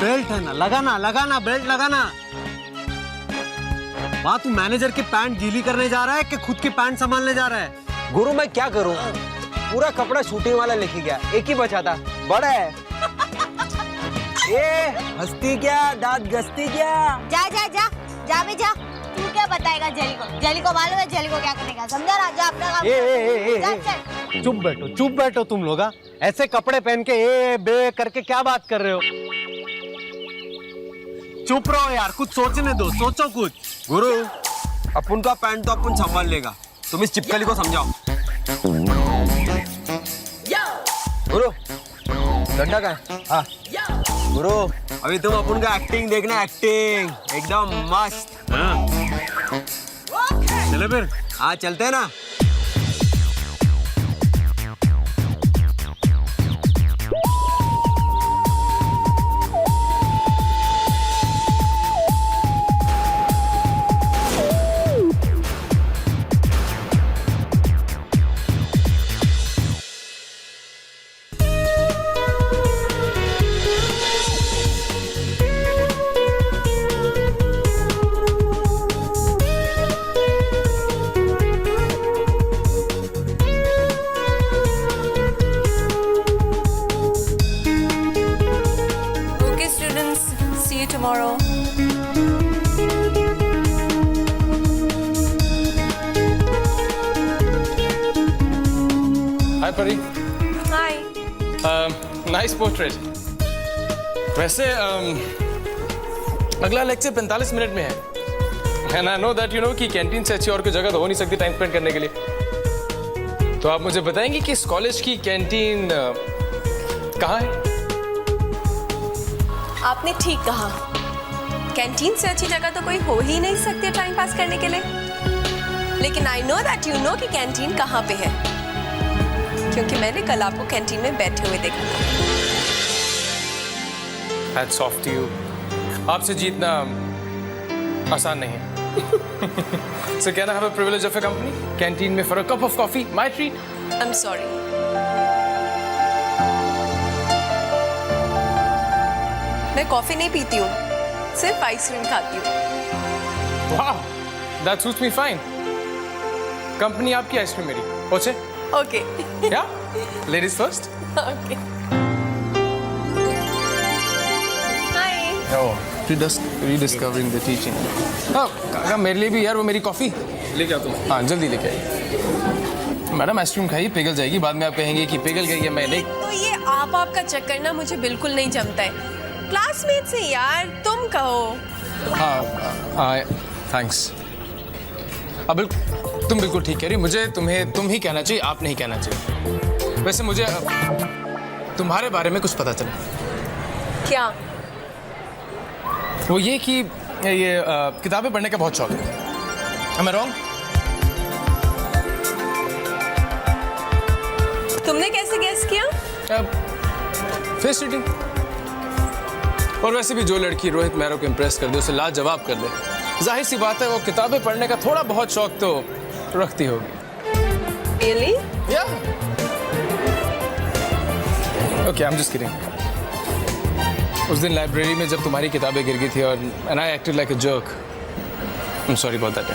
बेल्ट है ना, लगाना बेल्ट लगाना। वहाँ तू मैनेजर की पैंट गीली करने जा रहा है कि खुद की पैंट संभालने जा रहा है? गुरु मैं क्या करूं, पूरा कपड़ा शूटिंग वाला लेके गया, एक ही बचा था, बड़ा है। ये हंसती क्या, दांत घसती क्या? जा जा जा जा भी जा। तू क्या बताएगा जेली को? जेली को मालूम है जेली को क्या करने का, समझा ना? जा अपना काम ए, चुप बैठो तुम लोग। ऐसे कपड़े पहन के ए बे करके क्या बात कर रहे हो? चुप रहो यार, कुछ सोचने दो, सोचो कुछ। गुरु अपन का पैंट तो अपन संभाल लेगा, तुम इस चिपकली को समझाओ। गुरु डंडा का है? हाँ गुरु, अभी तुम अपन का एक्टिंग देखना, एक्टिंग एकदम मस्त। हाँ। चले फिर। हाँ चलते हैं ना। tomorrow. Hi Pari. Hi. Nice portrait. वैसे अगला लेक्चर 45 मिनट में है। And I know that you know कि कैंटीन से अच्छी और कोई जगह तो हो नहीं सकती टाइम स्पेंड करने के लिए। तो आप मुझे बताएंगे कि इस कॉलेज की कैंटीन कहाँ है? आपने ठीक कहा, कैंटीन से अच्छी जगह तो कोई हो ही नहीं सकती टाइम पास करने के लिए। लेकिन I know that you know कि कैंटीन कहाँ पे है, क्योंकि मैंने कल आपको कैंटीन में बैठे हुए देखा था। Hats off to you. आपसे जीतना आसान नहीं है। So can I have a privilege of a company? Canteen में for a cup of coffee, my treat. I'm sorry. मैं कॉफी नहीं पीती हूँ, सिर्फ आइसक्रीम खाती हूँ। Wow, that suits me fine. Company आपकी, आइसक्रीम मेरी। Okay? Okay. Yeah? Ladies first. Okay. Hi. Oh, rediscovering the teaching. हाँ, काका मेरे लिए भी यार वो मेरी कॉफी लेके आओ तुम। हाँ, जल्दी लेके आइए। मैडम आइसक्रीम खाइए, पिघल जाएगी, बाद में आप कहेंगे कि पिघल गई है, मैं नहीं। तो ये आपका चक्कर ना मुझे बिल्कुल नहीं जमता है। क्लासमेट से यार तुम कहो। हाँ, थैंक्स। अब तुम बिल्कुल ठीक कह रही, मुझे तुम्हें तुम ही कहना चाहिए, आप नहीं कहना चाहिए। वैसे मुझे तुम्हारे बारे में कुछ पता चला। क्या? वो ये कि ये किताबें पढ़ने का बहुत शौक है। Am I wrong? तुमने कैसे गेस किया? Face reading. और वैसे भी जो लड़की रोहित मेहरा को इम्प्रेस कर दे, उसे लाजवाब कर दे, जाहिर सी बात है वो किताबें पढ़ने का थोड़ा बहुत शौक तो रखती होगी। Really? Yeah. Okay, I'm just kidding. उस दिन लाइब्रेरी में जब तुम्हारी किताबें गिर गई थी और and I acted like a jerk. I'm sorry about that.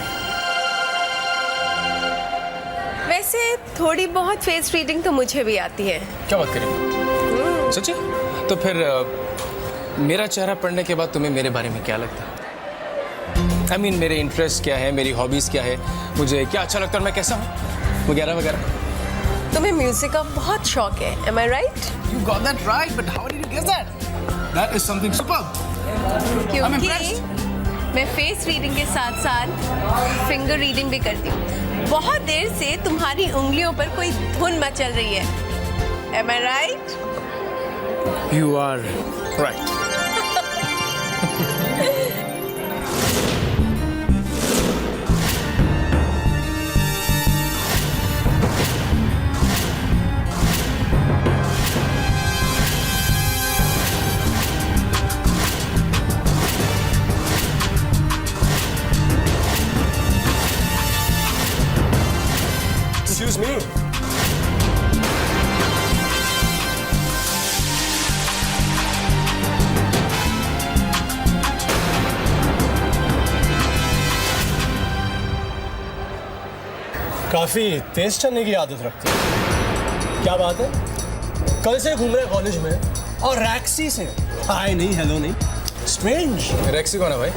वैसे थोड़ी बहुत फेस रीडिंग तो मुझे भी आती है। क्या बात करें? सच्ची? तो फिर मेरा चेहरा पढ़ने के बाद तुम्हें मेरे बारे में क्या लगता है? I mean, मेरे इंटरेस्ट क्या है, मेरी हॉबीज क्या है, मुझे क्या अच्छा लगता है और मैं कैसा हूँ, वगैरह वगैरह। तुम्हें म्यूजिक का बहुत शौक है, am I right? You got that right, but how did you guess that? That is something superb. क्योंकि मैं फेस रीडिंग के साथ साथ फिंगर रीडिंग भी करती हूँ। बहुत देर से तुम्हारी उंगलियों पर कोई धुन मचल रही है। Am I right? You are right. Excuse me. काफी तेज चलने की आदत रखते हैं। क्या बात है? कल से घूम रहे हैं कॉलेज में और रैक्सी से हाय नहीं, हेलो नहीं, स्ट्रेंज। रैक्सी कौन है भाई?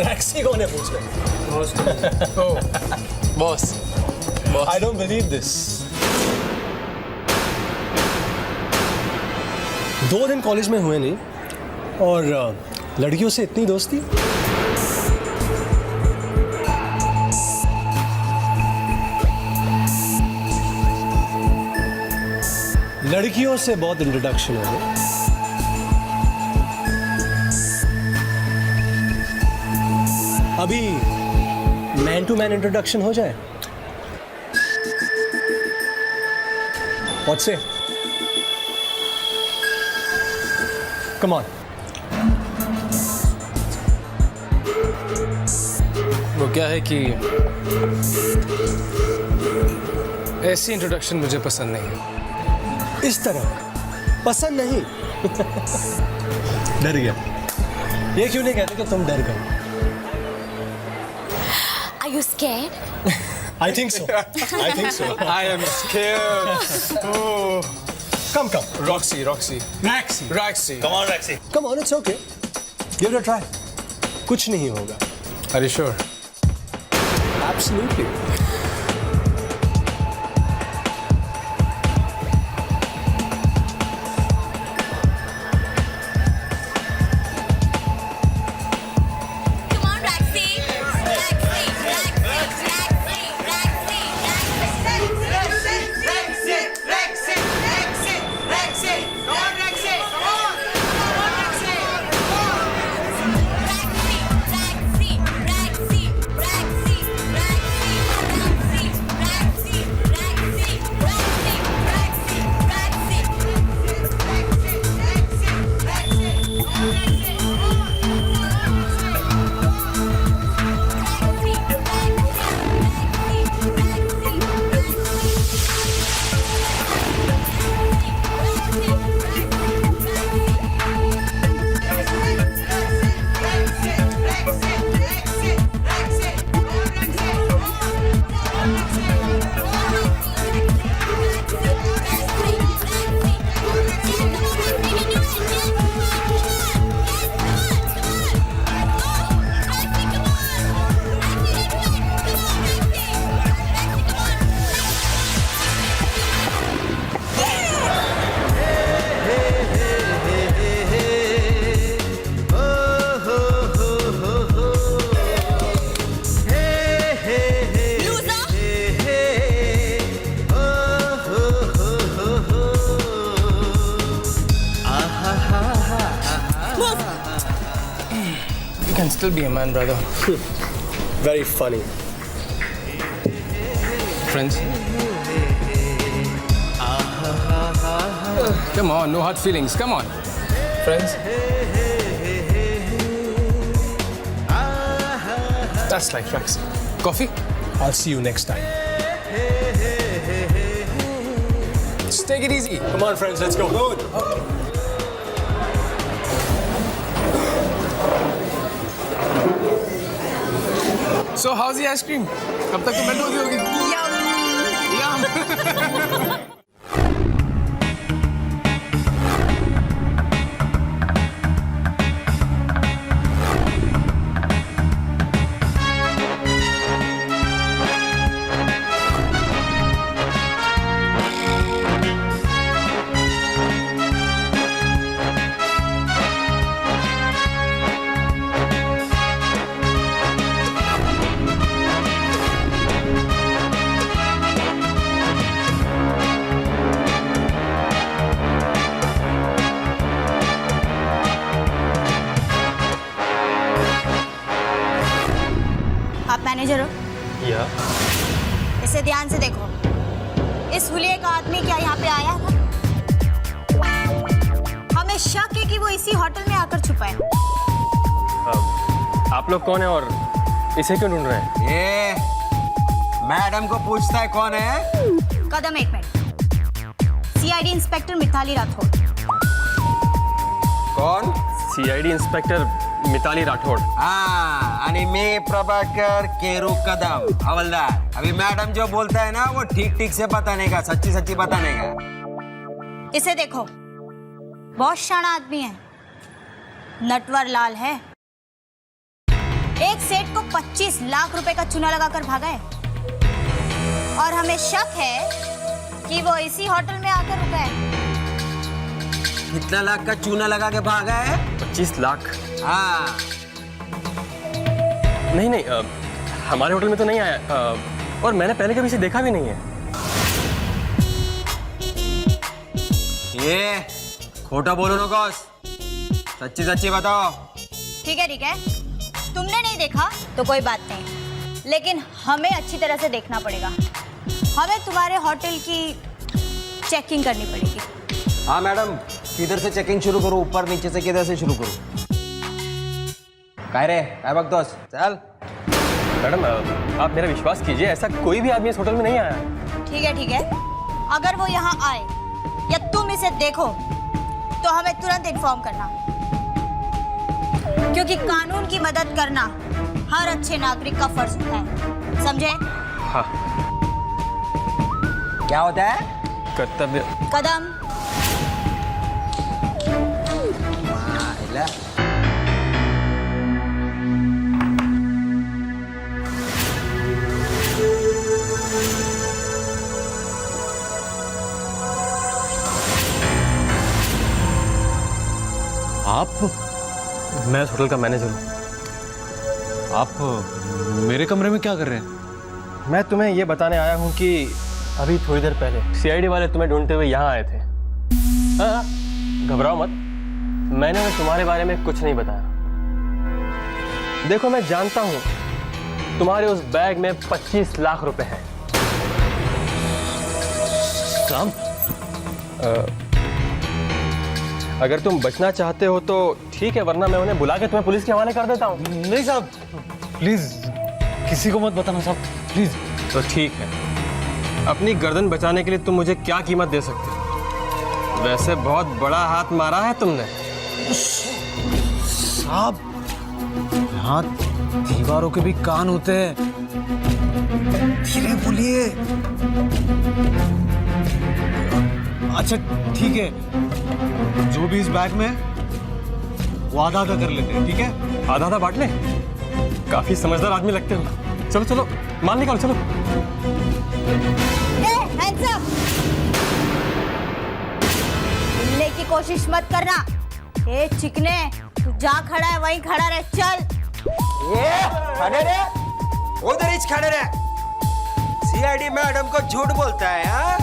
रैक्सी कौन है पूछ रहे? Boss. I don't believe this. 2 दिन कॉलेज में हुए नहीं और लड़कियों से इतनी दोस्ती। लड़कियों से बहुत इंट्रोडक्शन हो गया। अभी मैन टू मैन इंट्रोडक्शन हो जाए। What's it? Come on. वो क्या है कि ऐसी इंट्रोडक्शन मुझे पसंद नहीं है। इस तरह पसंद नहीं। डर गया। ये क्यों नहीं कहते कि तुम डर गए? Are you scared? I think so. I think so. I am scared. Oh. Come. Roxy. Raxi. Come on, Raxi. Come on, it's okay. Give it a try. कुछ नहीं होगा। Are you sure? Absolutely. Come on, Raxi. You can still be a man, brother. Very funny. Friends. Come on, no hard feelings. Come on. Friends. That's like facts. Coffee? I'll see you next time. Just take it easy. Come on, friends, let's go. Good. So how's the ice cream? कब तक तो melt होगी होगी? Yum. आप manager हो? या इसे ध्यान से देखो। इस हुलिये का आदमी क्या यहाँ पे आया था? हमें शक है कि वो इसी होटल में आकर छुपा है। आप लोग कौन है और इसे क्यों ढूंढ रहे हैं? ये मैडम को पूछता है कौन है? कदम, एक मिनट। CID inspector Mitali Rathore. कौन? CID inspector Mitali Rathore. हाँ, आणि मैं प्रभाकर केरू कदम हवलदार। अभी मैडम जो बोलता है ना वो ठीक ठीक से बताने का, सच्ची सच्ची बताने का। इसे देखो, बहुत शाना आदमी है, नटवर लाल है। एक सेठ को 25 लाख रुपए का चूना लगाकर भागा है और हमें शक है कि वो इसी होटल में आकर रुका है। कितना लाख का चूना लगा के भागा है? 25 लाख? हाँ। नहीं, हमारे होटल में तो नहीं आया और मैंने पहले कभी इसे देखा भी नहीं है। ये खोटा बोलो ना बॉस, सच्ची सच्ची बताओ। ठीक है, तुमने नहीं देखा तो कोई बात नहीं, लेकिन हमें अच्छी तरह से देखना पड़ेगा। हमें तुम्हारे होटल की चेकिंग करनी पड़ेगी। हाँ मैडम, किधर से चेकिंग शुरू करूँ? ऊपर नीचे से किधर से शुरू करूँ? काय रे, काय बघतोस? चल। मैडम, आप मेरा विश्वास कीजिए, ऐसा कोई भी आदमी इस होटल में नहीं आया। ठीक है, अगर वो यहाँ आए या तुम इसे देखो तो हमें तुरंत इन्फॉर्म करना, क्योंकि कानून की मदद करना हर अच्छे नागरिक का फर्ज होता है, समझे? हाँ। क्या होता है? कर्तव्य। कदम। आप? मैं इस होटल का मैनेजर हूँ। आप मेरे कमरे में क्या कर रहे हैं? मैं तुम्हें ये बताने आया हूँ कि अभी थोड़ी देर पहले सीआईडी वाले तुम्हें ढूंढते हुए यहाँ आए थे। हाँ, घबराओ मत, मैंने उन्हें तुम्हारे बारे में कुछ नहीं बताया। देखो, मैं जानता हूँ तुम्हारे उस बैग में 25 लाख रुपए हैं। काम? अगर तुम बचना चाहते हो तो ठीक है, वरना मैं उन्हें बुला के तुम्हें पुलिस के हवाले कर देता हूँ। नहीं साहब, प्लीज किसी को मत बताना साहब, प्लीज। तो ठीक है, अपनी गर्दन बचाने के लिए तुम मुझे क्या कीमत दे सकते हो? वैसे बहुत बड़ा हाथ मारा है तुमने। साहब, यहाँ दीवारों के भी कान होते हैं, धीरे बोलिए। अच्छा ठीक है, जो भी इस बैग में वो आधा आधा कर लेते हैं, ठीक है? आधा आधा बांट ले। काफी समझदार आदमी लगते हो। चलो चलो, माल निकालो, चलो। Hands up. हिलने की कोशिश मत करना। ए चिकने, तू जहाँ खड़ा है वहीं खड़ा रह, चल। ये खड़े रहे, उधर ही खड़े रहे। सीआईडी मैडम को झूठ बोलता है, हाँ?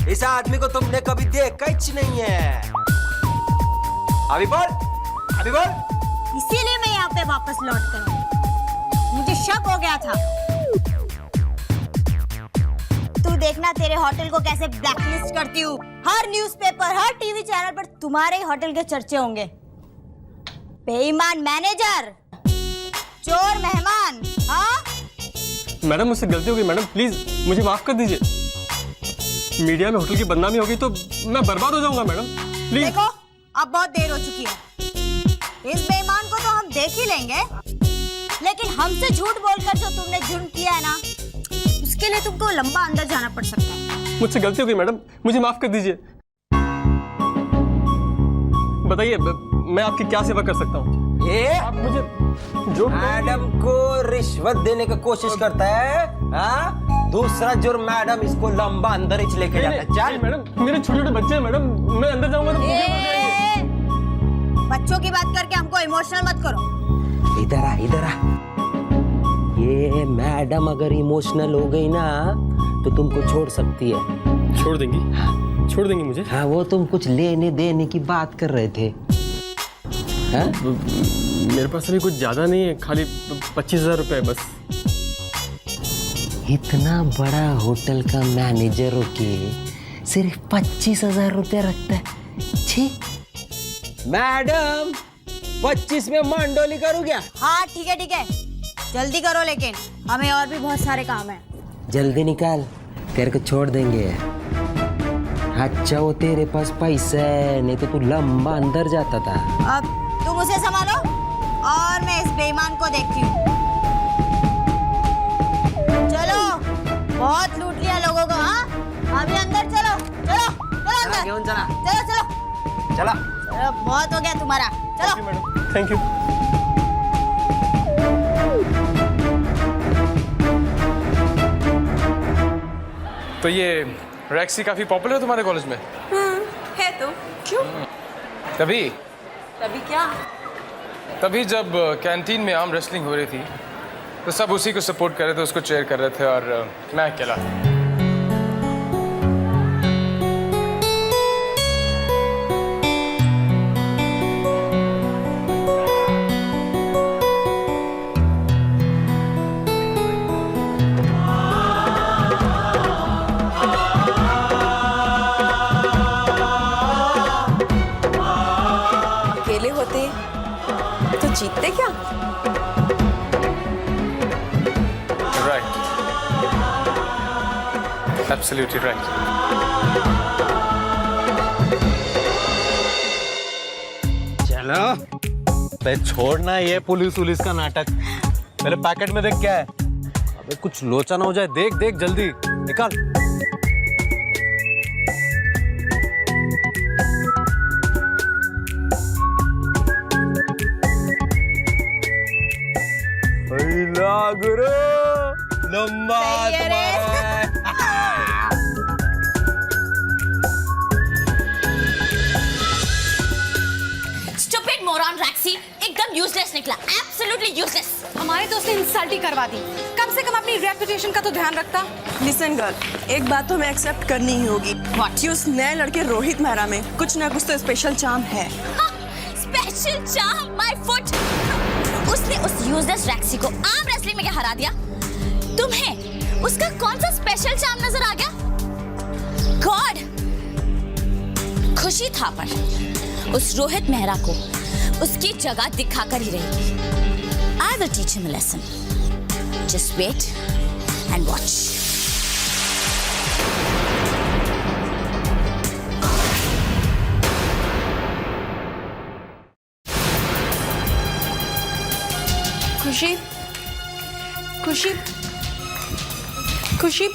इस आदमी को तुमने कभी देखा ही नहीं है। अभी बोल, अभी बोल। इसीलिए मैं यहाँ पे वापस लौट कर आई। मुझे शक हो गया था। तू देखना तेरे होटल को कैसे ब्लैकलिस्ट करती हूँ। हर न्यूज़पेपर, हर टीवी चैनल पर तुम्हारे होटल के चर्चे होंगे। बेईमान मैनेजर, चोर मेहमान। हाँ मैडम मुझसे गलती हो गई मैडम, प्लीज मुझे माफ कर दीजिए। मीडिया में होटल की बदनामी होगी तो मैं बर्बाद हो जाऊंगा मैडम, प्लीज। देखो अब बहुत देर हो चुकी है। इस बेईमान को तो हम देख ही लेंगे, लेकिन हमसे झूठ बोलकर जो तुमने जुर्म किया है ना, उसके लिए तुमको लंबा अंदर जाना पड़ सकता है। मुझसे गलती हो गई मैडम, मुझे माफ कर दीजिए। बताइए मैं आपकी क्या सेवा कर सकता हूँ? आप मुझे जो मैडम को रिश्वत देने की कोशिश करता है, हाँ? दूसरा जुर्म मैडम इसको लंबा अंदर ही लेके जाता है। चल मैडम, मेरे छोटे छोटे बच्चे हैं मैडम, मैं अंदर जाऊंगा तो भूखे मर जाएंगे। बच्चों की बात करके हमको इमोशनल मत करो। इधर आ, इधर आ। ये मैडम अगर इमोशनल हो गई ना तो तुमको छोड़ सकती है। छोड़ देंगी? छोड़ देंगी मुझे? हाँ, वो तुम कुछ लेने देने की बात कर रहे थे। हाँ? मेरे पास अभी कुछ ज्यादा नहीं है, खाली 25,000 रुपए बस। इतना बड़ा होटल का मैनेजर होके सिर्फ 25,000 रुपया रखता है। छी मैडम, 25 में मांडोली करूँ क्या? हाँ ठीक है ठीक है, जल्दी करो, लेकिन हमें और भी बहुत सारे काम है। जल्दी निकाल, तेरे को छोड़ देंगे। अच्छा वो तेरे पास पैसा है, नहीं तो तू लंबा अंदर जाता था। अब तुम उसे संभालो और मैं इस बेईमान को देखती हूँ। चलो, बहुत लूट लिया लोगों को। हाँ अभी अंदर चलो, चलो चलो अंदर। क्यों चला? चलो चलो चला। चलो, बहुत हो गया तुम्हारा। चलो। Thank you. तो ये रैक्सी काफी पॉपुलर है तुम्हारे कॉलेज में? है तो क्यों? तभी तभी क्या? तभी जब कैंटीन में आर्म रेसलिंग हो रही थी तो सब उसी को सपोर्ट कर रहे थे, उसको चेयर कर रहे थे, और मैं अकेला। अकेले होते तो जीतते क्या? Right, absolutely right. चलो बे, छोड़ना ये पुलिस का नाटक। मेरे पैकेट में देख क्या है? अबे कुछ लोचा ना हो जाए, देख देख जल्दी निकाल। गुरु लंबा स्टूपिड मोरॉन रैक्सी, एकदम यूजलेस निकला, एब्सोल्युटली यूजलेस। हमारे दोस्त ने इंसल्ट ही करवा दी, कम से कम अपनी रेपुटेशन का तो ध्यान रखता। लिसन गर्ल, एक बात तो हमें एक्सेप्ट करनी ही होगी कि उस नए लड़के रोहित मेहरा में कुछ ना कुछ तो स्पेशल चार्म है। Special charm, my foot. उसने उस यूजलेस रैक्सी को आर्म रेसलिंग में क्या हरा दिया? तुम्हें उसका कौन सा स्पेशल चार्म नजर आ गया? गॉड, खुशी था पर उस रोहित मेहरा को उसकी जगह दिखाकर ही रहेगी। I will teach him a lesson. Just wait and watch. Khushi, Khushi, खुशी,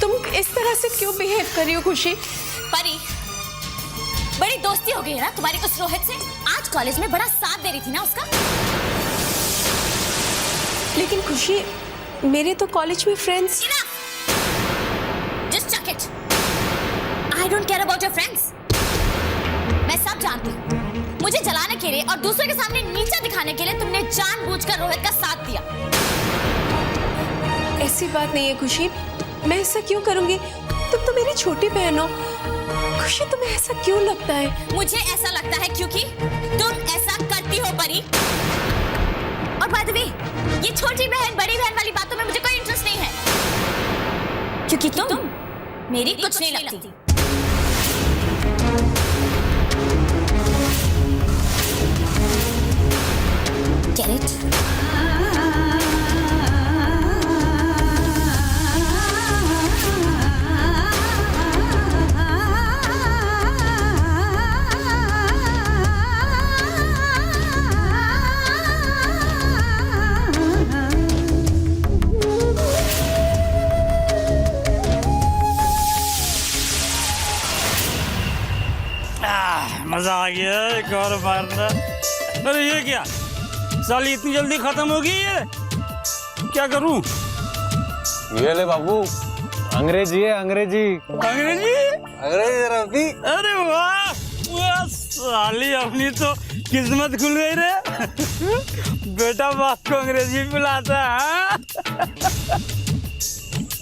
तुम इस तरह से क्यों बिहेव कर रही हो? खुशी, परी, बड़ी दोस्ती हो गई है ना तुम्हारी उस रोहित से? आज कॉलेज में बड़ा साथ दे रही थी ना उसका। लेकिन खुशी, मेरे तो कॉलेज में friends. Just chuck it. I don't care about your friends. मैं सब जानती हूँ। मुझे जलाने के लिए और दूसरों के सामने नीचा दिखाने के लिए तुमने जानबूझकर रोहित का साथ दिया। ऐसी बात नहीं है खुशी, मैं ऐसा क्यों करूंगी? तुम तो मेरी छोटी बहन हो। खुशी, तुम्हें ऐसा क्यों लगता है? मुझे ऐसा लगता है क्योंकि तुम ऐसा करती ये छोटी बहन बड़ी बहन वाली बातों में मुझे कोई इंटरेस्ट नहीं है, क्योंकि तुम मेरी कुछ नहीं लगती। Get it? मजा आ गया, एक और मारना। अरे ये क्या साली इतनी जल्दी खत्म हो गई है, क्या करूं? ये ले बाबू, अंग्रेजी है, अंग्रेजी। अंग्रेजी? अंग्रेजी रफी। अरे वाह, वाह साली अपनी तो किस्मत खुल गई रे। बेटा बाप को अंग्रेजी पिलाता है।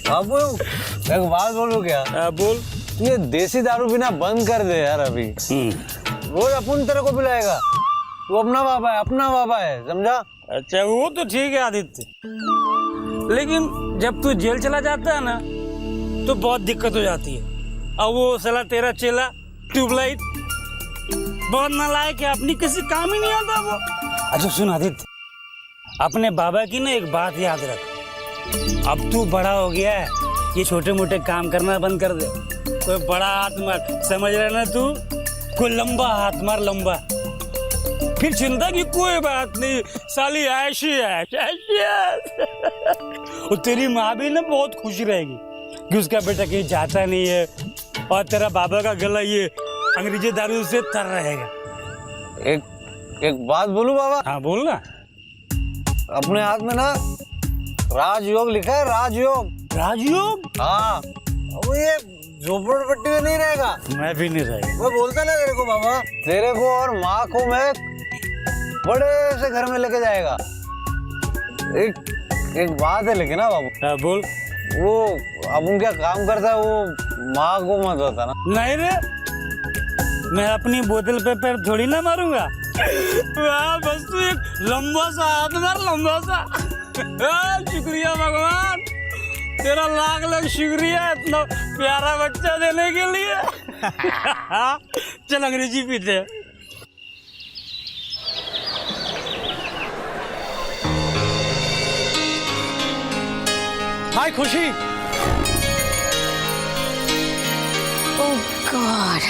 बाबू एक बात बोलूं क्या? बोल। ये देसी दारू पीना बंद कर दे यार अभी। रोज अपन तेरे को पिलाएगा, तू अपना बाबा है, अपना बाबा है, समझा? अच्छा वो तो ठीक है आदित्य, लेकिन जब तू जेल चला जाता है ना तो बहुत दिक्कत हो जाती है। अब वो साला तेरा चेला ट्यूबलाइट बहुत नालायक है, अपनी किसी काम ही नहीं आता वो। अच्छा सुन आदित्य, अपने बाबा की ना एक बात याद रख, अब तू बड़ा हो गया है, ये छोटे मोटे काम करना बंद कर दे। कोई बड़ा हाथ मार, समझ रहे ना तू, कोई लंबा हाथ मार, लंबा, फिर चिंता की कोई बात नहीं, साली ऐशी ऐश ऐशी ऐश। और तेरी माँ भी ना बहुत खुश रहेगी कि उसका बेटा कहीं जाता नहीं है और तेरा बाबा का गला ये अंग्रेजी दारू से तर रहेगा। एक बात बोलूं बाबा? हाँ बोल ना। अपने हाथ में ना राजयोग लिखा है, राजयोग। राजयोग? हाँ, वो ये झोपड़पट्टी में नहीं रहेगा। मैं भी नहीं रहेगा। वो बोलता ना तेरे को बाबा, तेरे को और माँ को मैं बड़े से घर में लेके जाएगा। एक बात है लेकिन ना बाबू। हाँ बोल। वो अब उनका काम करता है, वो माँ को मत होता ना। नहीं रे, मैं अपनी बोतल पे पैर थोड़ी ना मारूंगा। वाह बस तू एक लंबा सा हाथ मार, लंबा सा। शुक्रिया भगवान, तेरा लाख लाख शुक्रिया इतना प्यारा बच्चा देने के लिए। चल अंग्रेजी पीते। Hi Khushi. Oh God.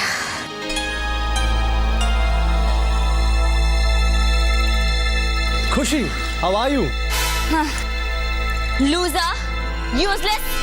Khushi, how are you? Loser, useless.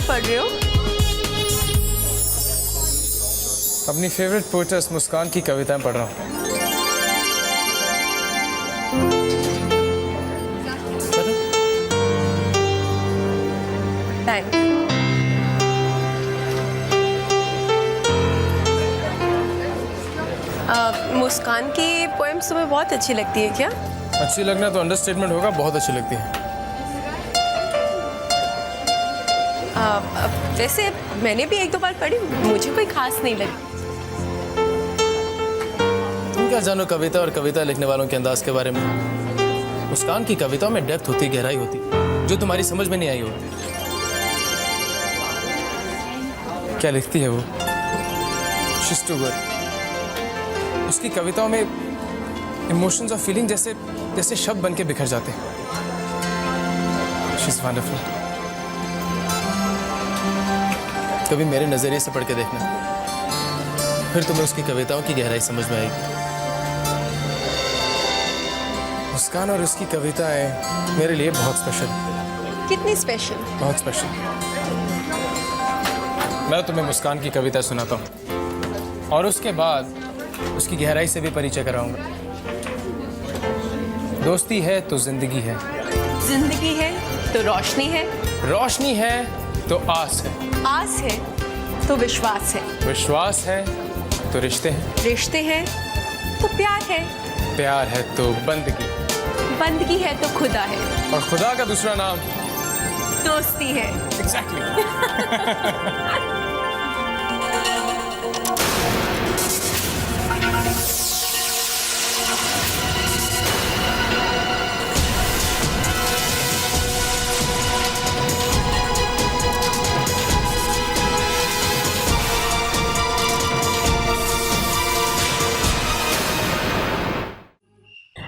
पढ़ रहे हो? अपनी फेवरेट पोएट्स मुस्कान की कविताएं पढ़ रहा हूँ। थैंक्स। मुस्कान की पोएम्स तुम्हें बहुत अच्छी लगती है क्या? अच्छी लगना तो अंडरस्टेटमेंट होगा, बहुत अच्छी लगती है। वैसे मैंने भी 1-2 बार पढ़ी, मुझे कोई खास नहीं लगी। तुम क्या जानो कविता और कविता लिखने वालों के अंदाज के बारे में। मुस्कान की कविताओं में डेप्थ होती, गहराई होती, जो तुम्हारी समझ में नहीं आई होती। क्या लिखती है वो, She's too good। उसकी कविताओं में इमोशंस और फीलिंग जैसे जैसे शब्द बन के बिखर जाते हैं। She's wonderful। कभी मेरे नजरिए से पढ़ के देखना, फिर तुम्हें उसकी कविताओं की गहराई समझ में आएगी। मुस्कान और उसकी कविताएं मेरे लिए बहुत स्पेशल। कितनी स्पेशल? बहुत स्पेशल। मैं तुम्हें मुस्कान की कविता सुनाता हूँ और उसके बाद उसकी गहराई से भी परिचय कराऊंगा। दोस्ती है तो जिंदगी है, जिंदगी है तो रोशनी है, रोशनी है तो आस है, आस है तो विश्वास है, विश्वास है तो रिश्ते हैं, रिश्ते हैं तो प्यार है, प्यार है तो बंदगी, बंदगी है तो खुदा है, और खुदा का दूसरा नाम दोस्ती है। Exactly।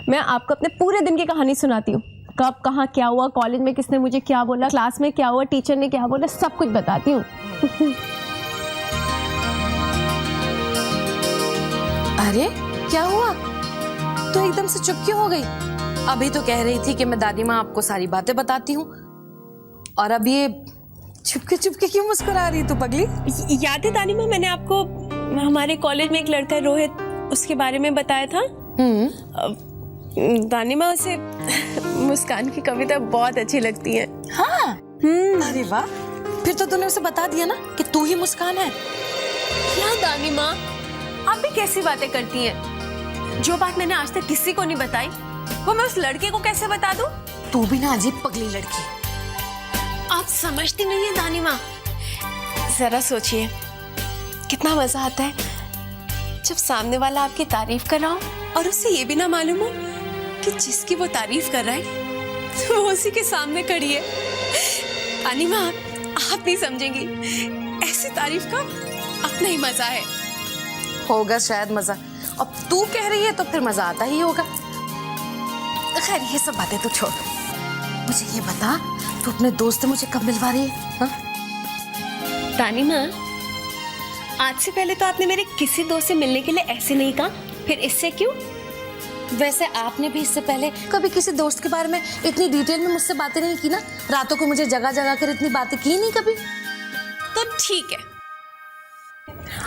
मैं आपको अपने पूरे दिन की कहानी सुनाती हूँ। कब कहाँ क्या हुआ, कॉलेज में किसने मुझे क्या बोला, क्लास में क्या हुआ, टीचर ने क्या बोला, सब कुछ बताती हूँ। अरे क्या हुआ, तो एकदम से चुप क्यों हो गई? अभी तो कह रही थी कि मैं दादी माँ आपको सारी बातें बताती हूँ, और अब ये चुपके चुपके क्यों मुस्कुरा रही तू पगली? याद है दादी माँ, मैंने आपको हमारे कॉलेज में एक लड़का रोहित, उसके बारे में बताया था। दादी माँ, उसे मुस्कान की कविता बहुत अच्छी लगती है। हाँ। अरे वाह, फिर तो तूने उसे बता दिया ना कि तू ही मुस्कान है। क्या दादी माँ, आप भी कैसी बातें करती हैं? जो बात मैंने आज तक किसी को नहीं बताई, वो मैं उस लड़के को कैसे बता दूं? तू भी ना अजीब पगली लड़की। आप समझती नहीं है दादी माँ। जरा सोचिए, कितना मजा आता है जब सामने वाला आपकी तारीफ कर रहा हो और उसे ये भी ना मालूम हो कि जिसकी वो तारीफ कर रहा है वो उसी के सामने खड़ी है। दादी माँ, आप नहीं समझेंगी, ऐसी तारीफ का अपना ही मजा है। होगा शायद मजा, अब तू कह रही है तो फिर मजा आता ही होगा। खैर ये सब बातें तो छोड़, मुझे ये बता, तू अपने दोस्त से मुझे कब मिलवा रही है? हाँ? दादी माँ, आज से पहले तो आपने मेरे किसी दोस्त से मिलने के लिए ऐसे नहीं कहा, फिर इससे क्यों? वैसे आपने भी इससे पहले कभी किसी दोस्त के बारे में इतनी डिटेल में मुझसे बातें नहीं की ना। रातों को मुझे जगह जगह कर इतनी बातें की नहीं कभी। तो ठीक है,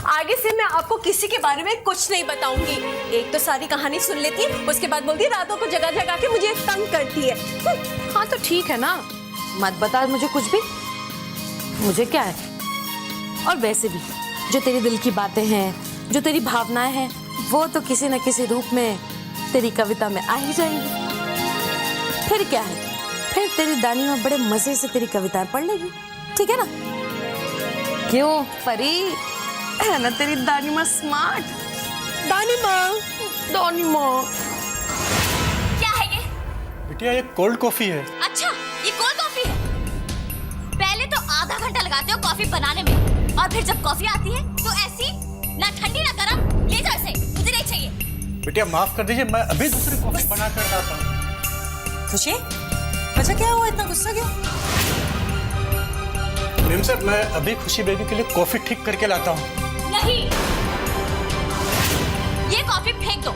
आगे से मैं आपको किसी के बारे में कुछ नहीं बताऊंगी। एक तो सारी कहानी सुन लेती है, उसके बाद बोलती है रातों को जगह जगह के मुझे तंग करती है। हाँ तो ठीक है ना, मत बता मुझे कुछ भी, मुझे क्या है। और वैसे भी जो तेरे दिल की बातें हैं, जो तेरी भावनाएं हैं, वो तो किसी न किसी रूप में तेरी कविता में आ ही जाएंगी। फिर क्या है, फिर तेरी दानी माँ बड़े मजे से तेरी कविताएं पढ़ लेगी, ठीक है ना? क्यों परी, है ना तेरी दानी माँ स्मार्ट? दानी माँ, दानी माँ, क्या है ये? बिटिया ये कोल्ड कॉफी है। अच्छा, ये कोल्ड कॉफी है? पहले तो आधा घंटा लगाते हो कॉफी बनाने में, और फिर जब कॉफी आती है तो ऐसी ना ठंडी ना गरम। ले जाओ इसे, मुझे नहीं चाहिए। बिटिया माफ कर दीजिए, मैं अभी दूसरी कॉफी बना कर लाता हूँ। खुशी, अच्छा क्या हुआ, इतना गुस्सा क्यों? मैम सर, मैं अभी खुशी बेबी के लिए कॉफी ठीक करके लाता हूँ। नहीं, ये कॉफी फेंक दो,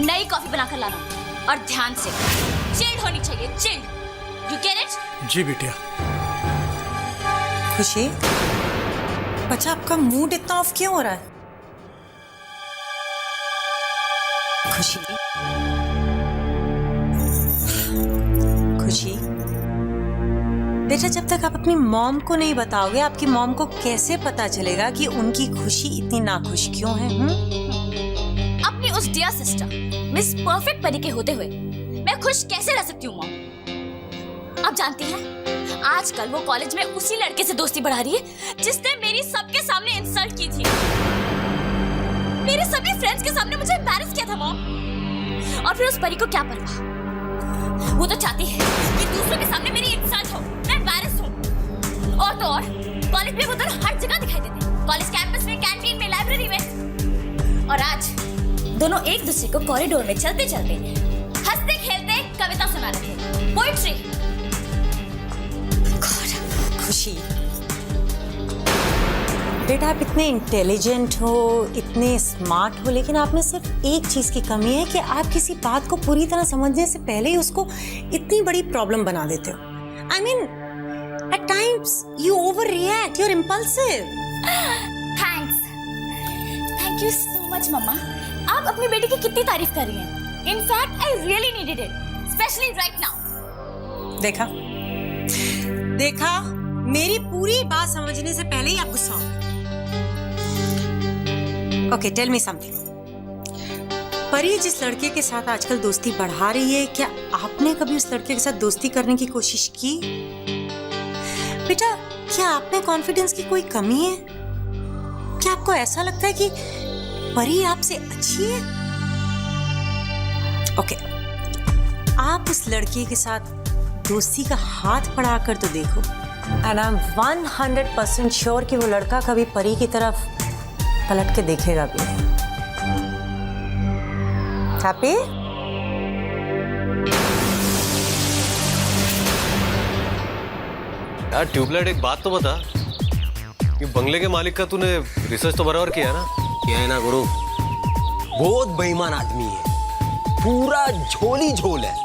नई कॉफी बनाकर लाना, और ध्यान से चिल्ड होनी चाहिए, चिल्ड। You get it? जी बिटिया। खुशी, बच्चा आपका मूड इतना ऑफ क्यों हो रहा है? खुशी, खुशी, बेटा जब तक आप अपनी मॉम को नहीं बताओगे, आपकी मॉम को कैसे पता चलेगा कि उनकी खुशी इतनी नाखुश क्यों है? अपनी उस डियर सिस्टर मिस परफेक्ट परी के होते हुए मैं खुश कैसे रह सकती हूँ मॉम? आप जानती हैं, आजकल वो कॉलेज में उसी लड़के से दोस्ती बढ़ा रही है जिसने मेरी सबके सामने इंसल्ट की थी। मेरे सभी फ्रेंड्स के सामने मुझे एम्बैरस किया था मॉम। और फिर उस परी को क्या परवाह, वो तो चाहती है कि दूसरों के सामने मेरी इंसल्ट हो, मैं एम्बैरस हूँ। और तो और कॉलेज में वो दोनों हर जगह दिखाई देते, कॉलेज कैंपस में, कैंटीन में, लाइब्रेरी में। और आज दोनों एक दूसरे को कॉरिडोर में चलते चलते हंसते खेलते कविता सुना रहे थे, पोइट्री। खुशी, बेटा आप इतने इंटेलिजेंट हो, इतने स्मार्ट हो, लेकिन आप में सिर्फ एक चीज की कमी है कि आप किसी बात को पूरी तरह समझने से पहले ही उसको इतनी बड़ी प्रॉब्लम बना देते हो। I mean, at times you overreact, you're impulsive. Thank you so much मम्मा। आप अपनी बेटी की कितनी तारीफ कर रही हैं। In fact, I really needed it, especially right now. देखा, देखा, मेरी पूरी बात समझने से पहले ही आप गुस्सा हो। Okay, tell me something. Pari जिस लड़के के साथ आजकल दोस्ती बढ़ा रही है, क्या आपने कभी उस लड़के के साथ दोस्ती करने की कोशिश की? बेटा, क्या आप में कॉन्फिडेंस की कोई कमी है? क्या आपको ऐसा लगता है कि परी आपसे अच्छी है? ओके, आप उस लड़के के साथ दोस्ती का हाथ बढ़ाकर तो देखो, एंड आई एम 100% श्योर कि वो लड़का कभी परी की तरफ पलट के देखेगा भी नहीं। हैप्पी? यार ट्यूबलाइट, एक बात तो बता, कि बंगले के मालिक का तूने रिसर्च तो बराबर किया ना? किया है ना गुरु, बहुत बेईमान आदमी है, पूरा झोली झोल है।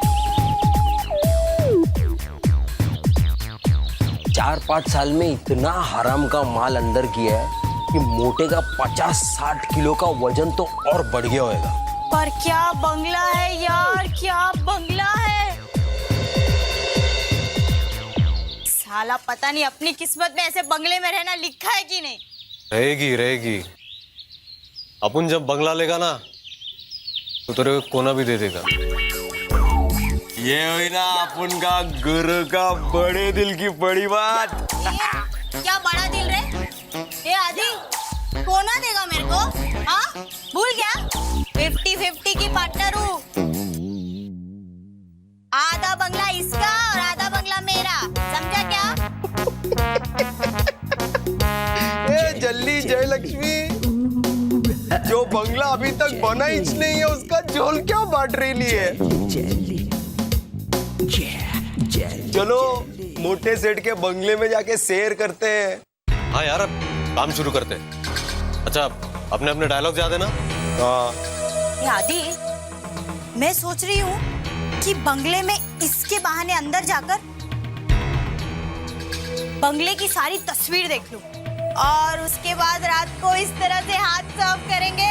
4-5 साल में इतना हराम का माल अंदर किया है कि मोटे का 50-60 किलो का वजन तो और बढ़ गया होगा। पर क्या बंगला है यार, क्या बंगला है। साला पता नहीं अपनी किस्मत में ऐसे बंगले में रहना लिखा है कि नहीं। रहेगी रहेगी, अपन जब बंगला लेगा ना तो तेरे को कोना भी दे देगा। ये हुई ना अपन का गुरु का बड़े दिल की बड़ी बात। क्या बड़ा दिल रे? ये आदि कोना देगा मेरे को? हाँ, भूल गया 50-50 की पार्टनर हूँ। आधा बंगला इसका और आधा बंगला मेरा, समझा क्या? ए जल्दी जय लक्ष्मी, जो बंगला अभी तक बना ही नहीं है उसका झोल क्या बांट रही है? चलो मोटे सेठ के बंगले में जाके सैर करते हैं। हाँ यार, अब काम शुरू करते हैं। अच्छा, अपने अपने डायलॉग याद है ना? हाँ। आदि, मैं सोच रही हूँ कि बंगले में इसके बहाने अंदर जाकर बंगले की सारी तस्वीर देख लूं और उसके बाद रात को इस तरह से हाथ सर्व करेंगे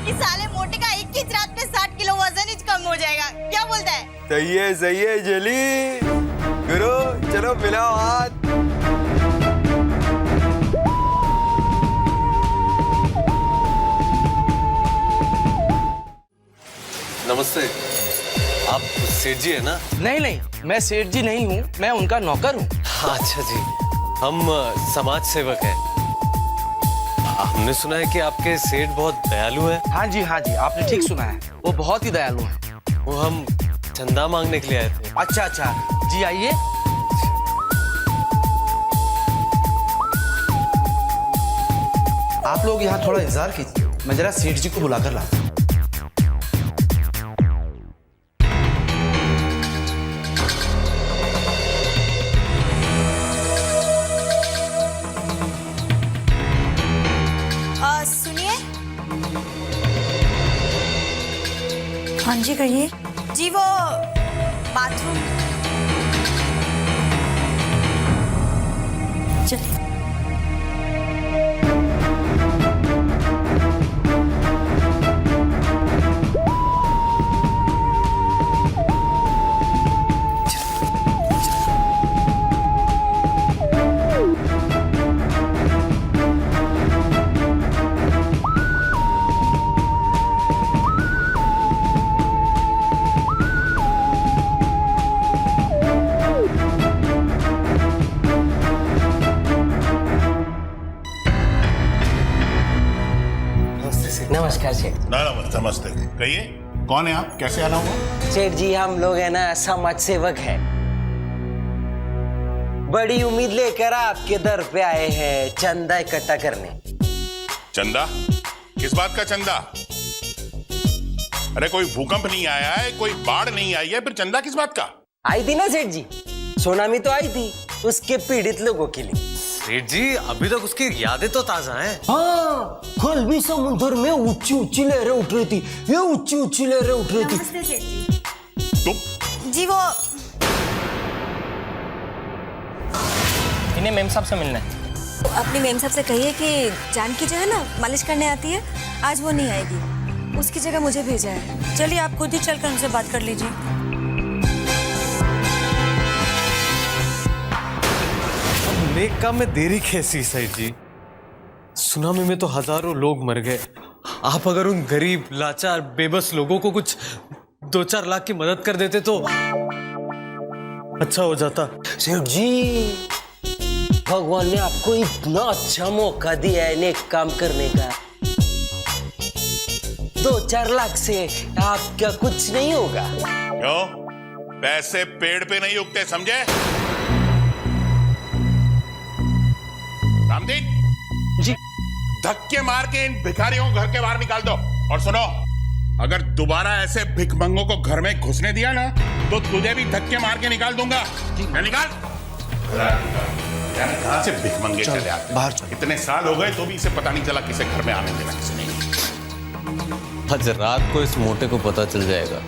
कि साले मोटे का 21 रात में 60 किलो वजन ही कम हो जाएगा। क्या बोलता है? सही है जली। गुरु चलो मिलाओ हाथ। नमस्ते, आप सेठ जी है ना? नहीं, मैं सेठ जी नहीं हूँ, मैं उनका नौकर हूँ। अच्छा जी, हम समाज सेवक हैं। हमने सुना है कि आपके सेठ बहुत दयालु हैं। हाँ जी, आपने ठीक सुना है, वो बहुत ही दयालु हैं। वो हम चंदा मांगने के लिए आए थे। अच्छा, जी आइए। आप लोग यहाँ थोड़ा इंतजार कीजिए, मैं जरा सेठ जी को बुलाकर लाता हूँ। सुनिए। हाँ जी, कहिए। जी वो बाथरूम। चलिए। सेठ। नमस्ते। कहिए, कौन है आप, कैसे आना हुआ? सेठ जी, हम लोग है ना समाज सेवक हैं। बड़ी उम्मीद लेकर आपके दर पे आए हैं चंदा इकट्ठा करने। चंदा? किस बात का चंदा? अरे कोई भूकंप नहीं आया है, कोई बाढ़ नहीं आई है, फिर चंदा किस बात का? आई थी ना सेठ जी, सुनामी तो आई थी, उसके पीड़ित लोगों के लिए। सेठ जी, अभी तक उसकी यादें तो ताजा हैं। हाँ, कल भी समुद्र में ऊंची ऊंची लहरें उठ रही थी, ये ऊंची ऊंची लहरें उठ रही थी। नमस्ते सेठ जी। तुम? जी वो इन्हें मेम साहब से मिलना है। अपनी मेम साहब से कहिए कि जानकी जो है ना मालिश करने आती है, आज वो नहीं आएगी, उसकी जगह मुझे भेजा है। चलिए आप खुद ही चलकर उनसे बात कर लीजिए। नेक काम में देरी कैसी सेठ जी? सुनामी में तो हजारों लोग मर गए। आप अगर उन गरीब लाचार बेबस लोगों को कुछ 2-4 लाख की मदद कर देते तो अच्छा हो जाता। सेठ जी, भगवान ने आपको इतना अच्छा मौका दिया है नेक काम करने का, 2-4 लाख से आपका कुछ नहीं होगा। क्यों? पैसे पेड़ पे नहीं उगते, समझे? रामदीन जी, धक्के मार के इन भिखारियों को घर के बाहर निकाल दो। और सुनो, अगर दोबारा ऐसे भिखमंगों को घर में घुसने दिया ना तो तुझे भी धक्के मार के निकाल दूंगा। निकाल। यानी कहां से भिखमंगे चले आते बाहर? इतने साल हो गए तो भी इसे पता नहीं चला किसे घर में आने देना, किसे नहीं। आज रात को इस मोटे को पता चल जाएगा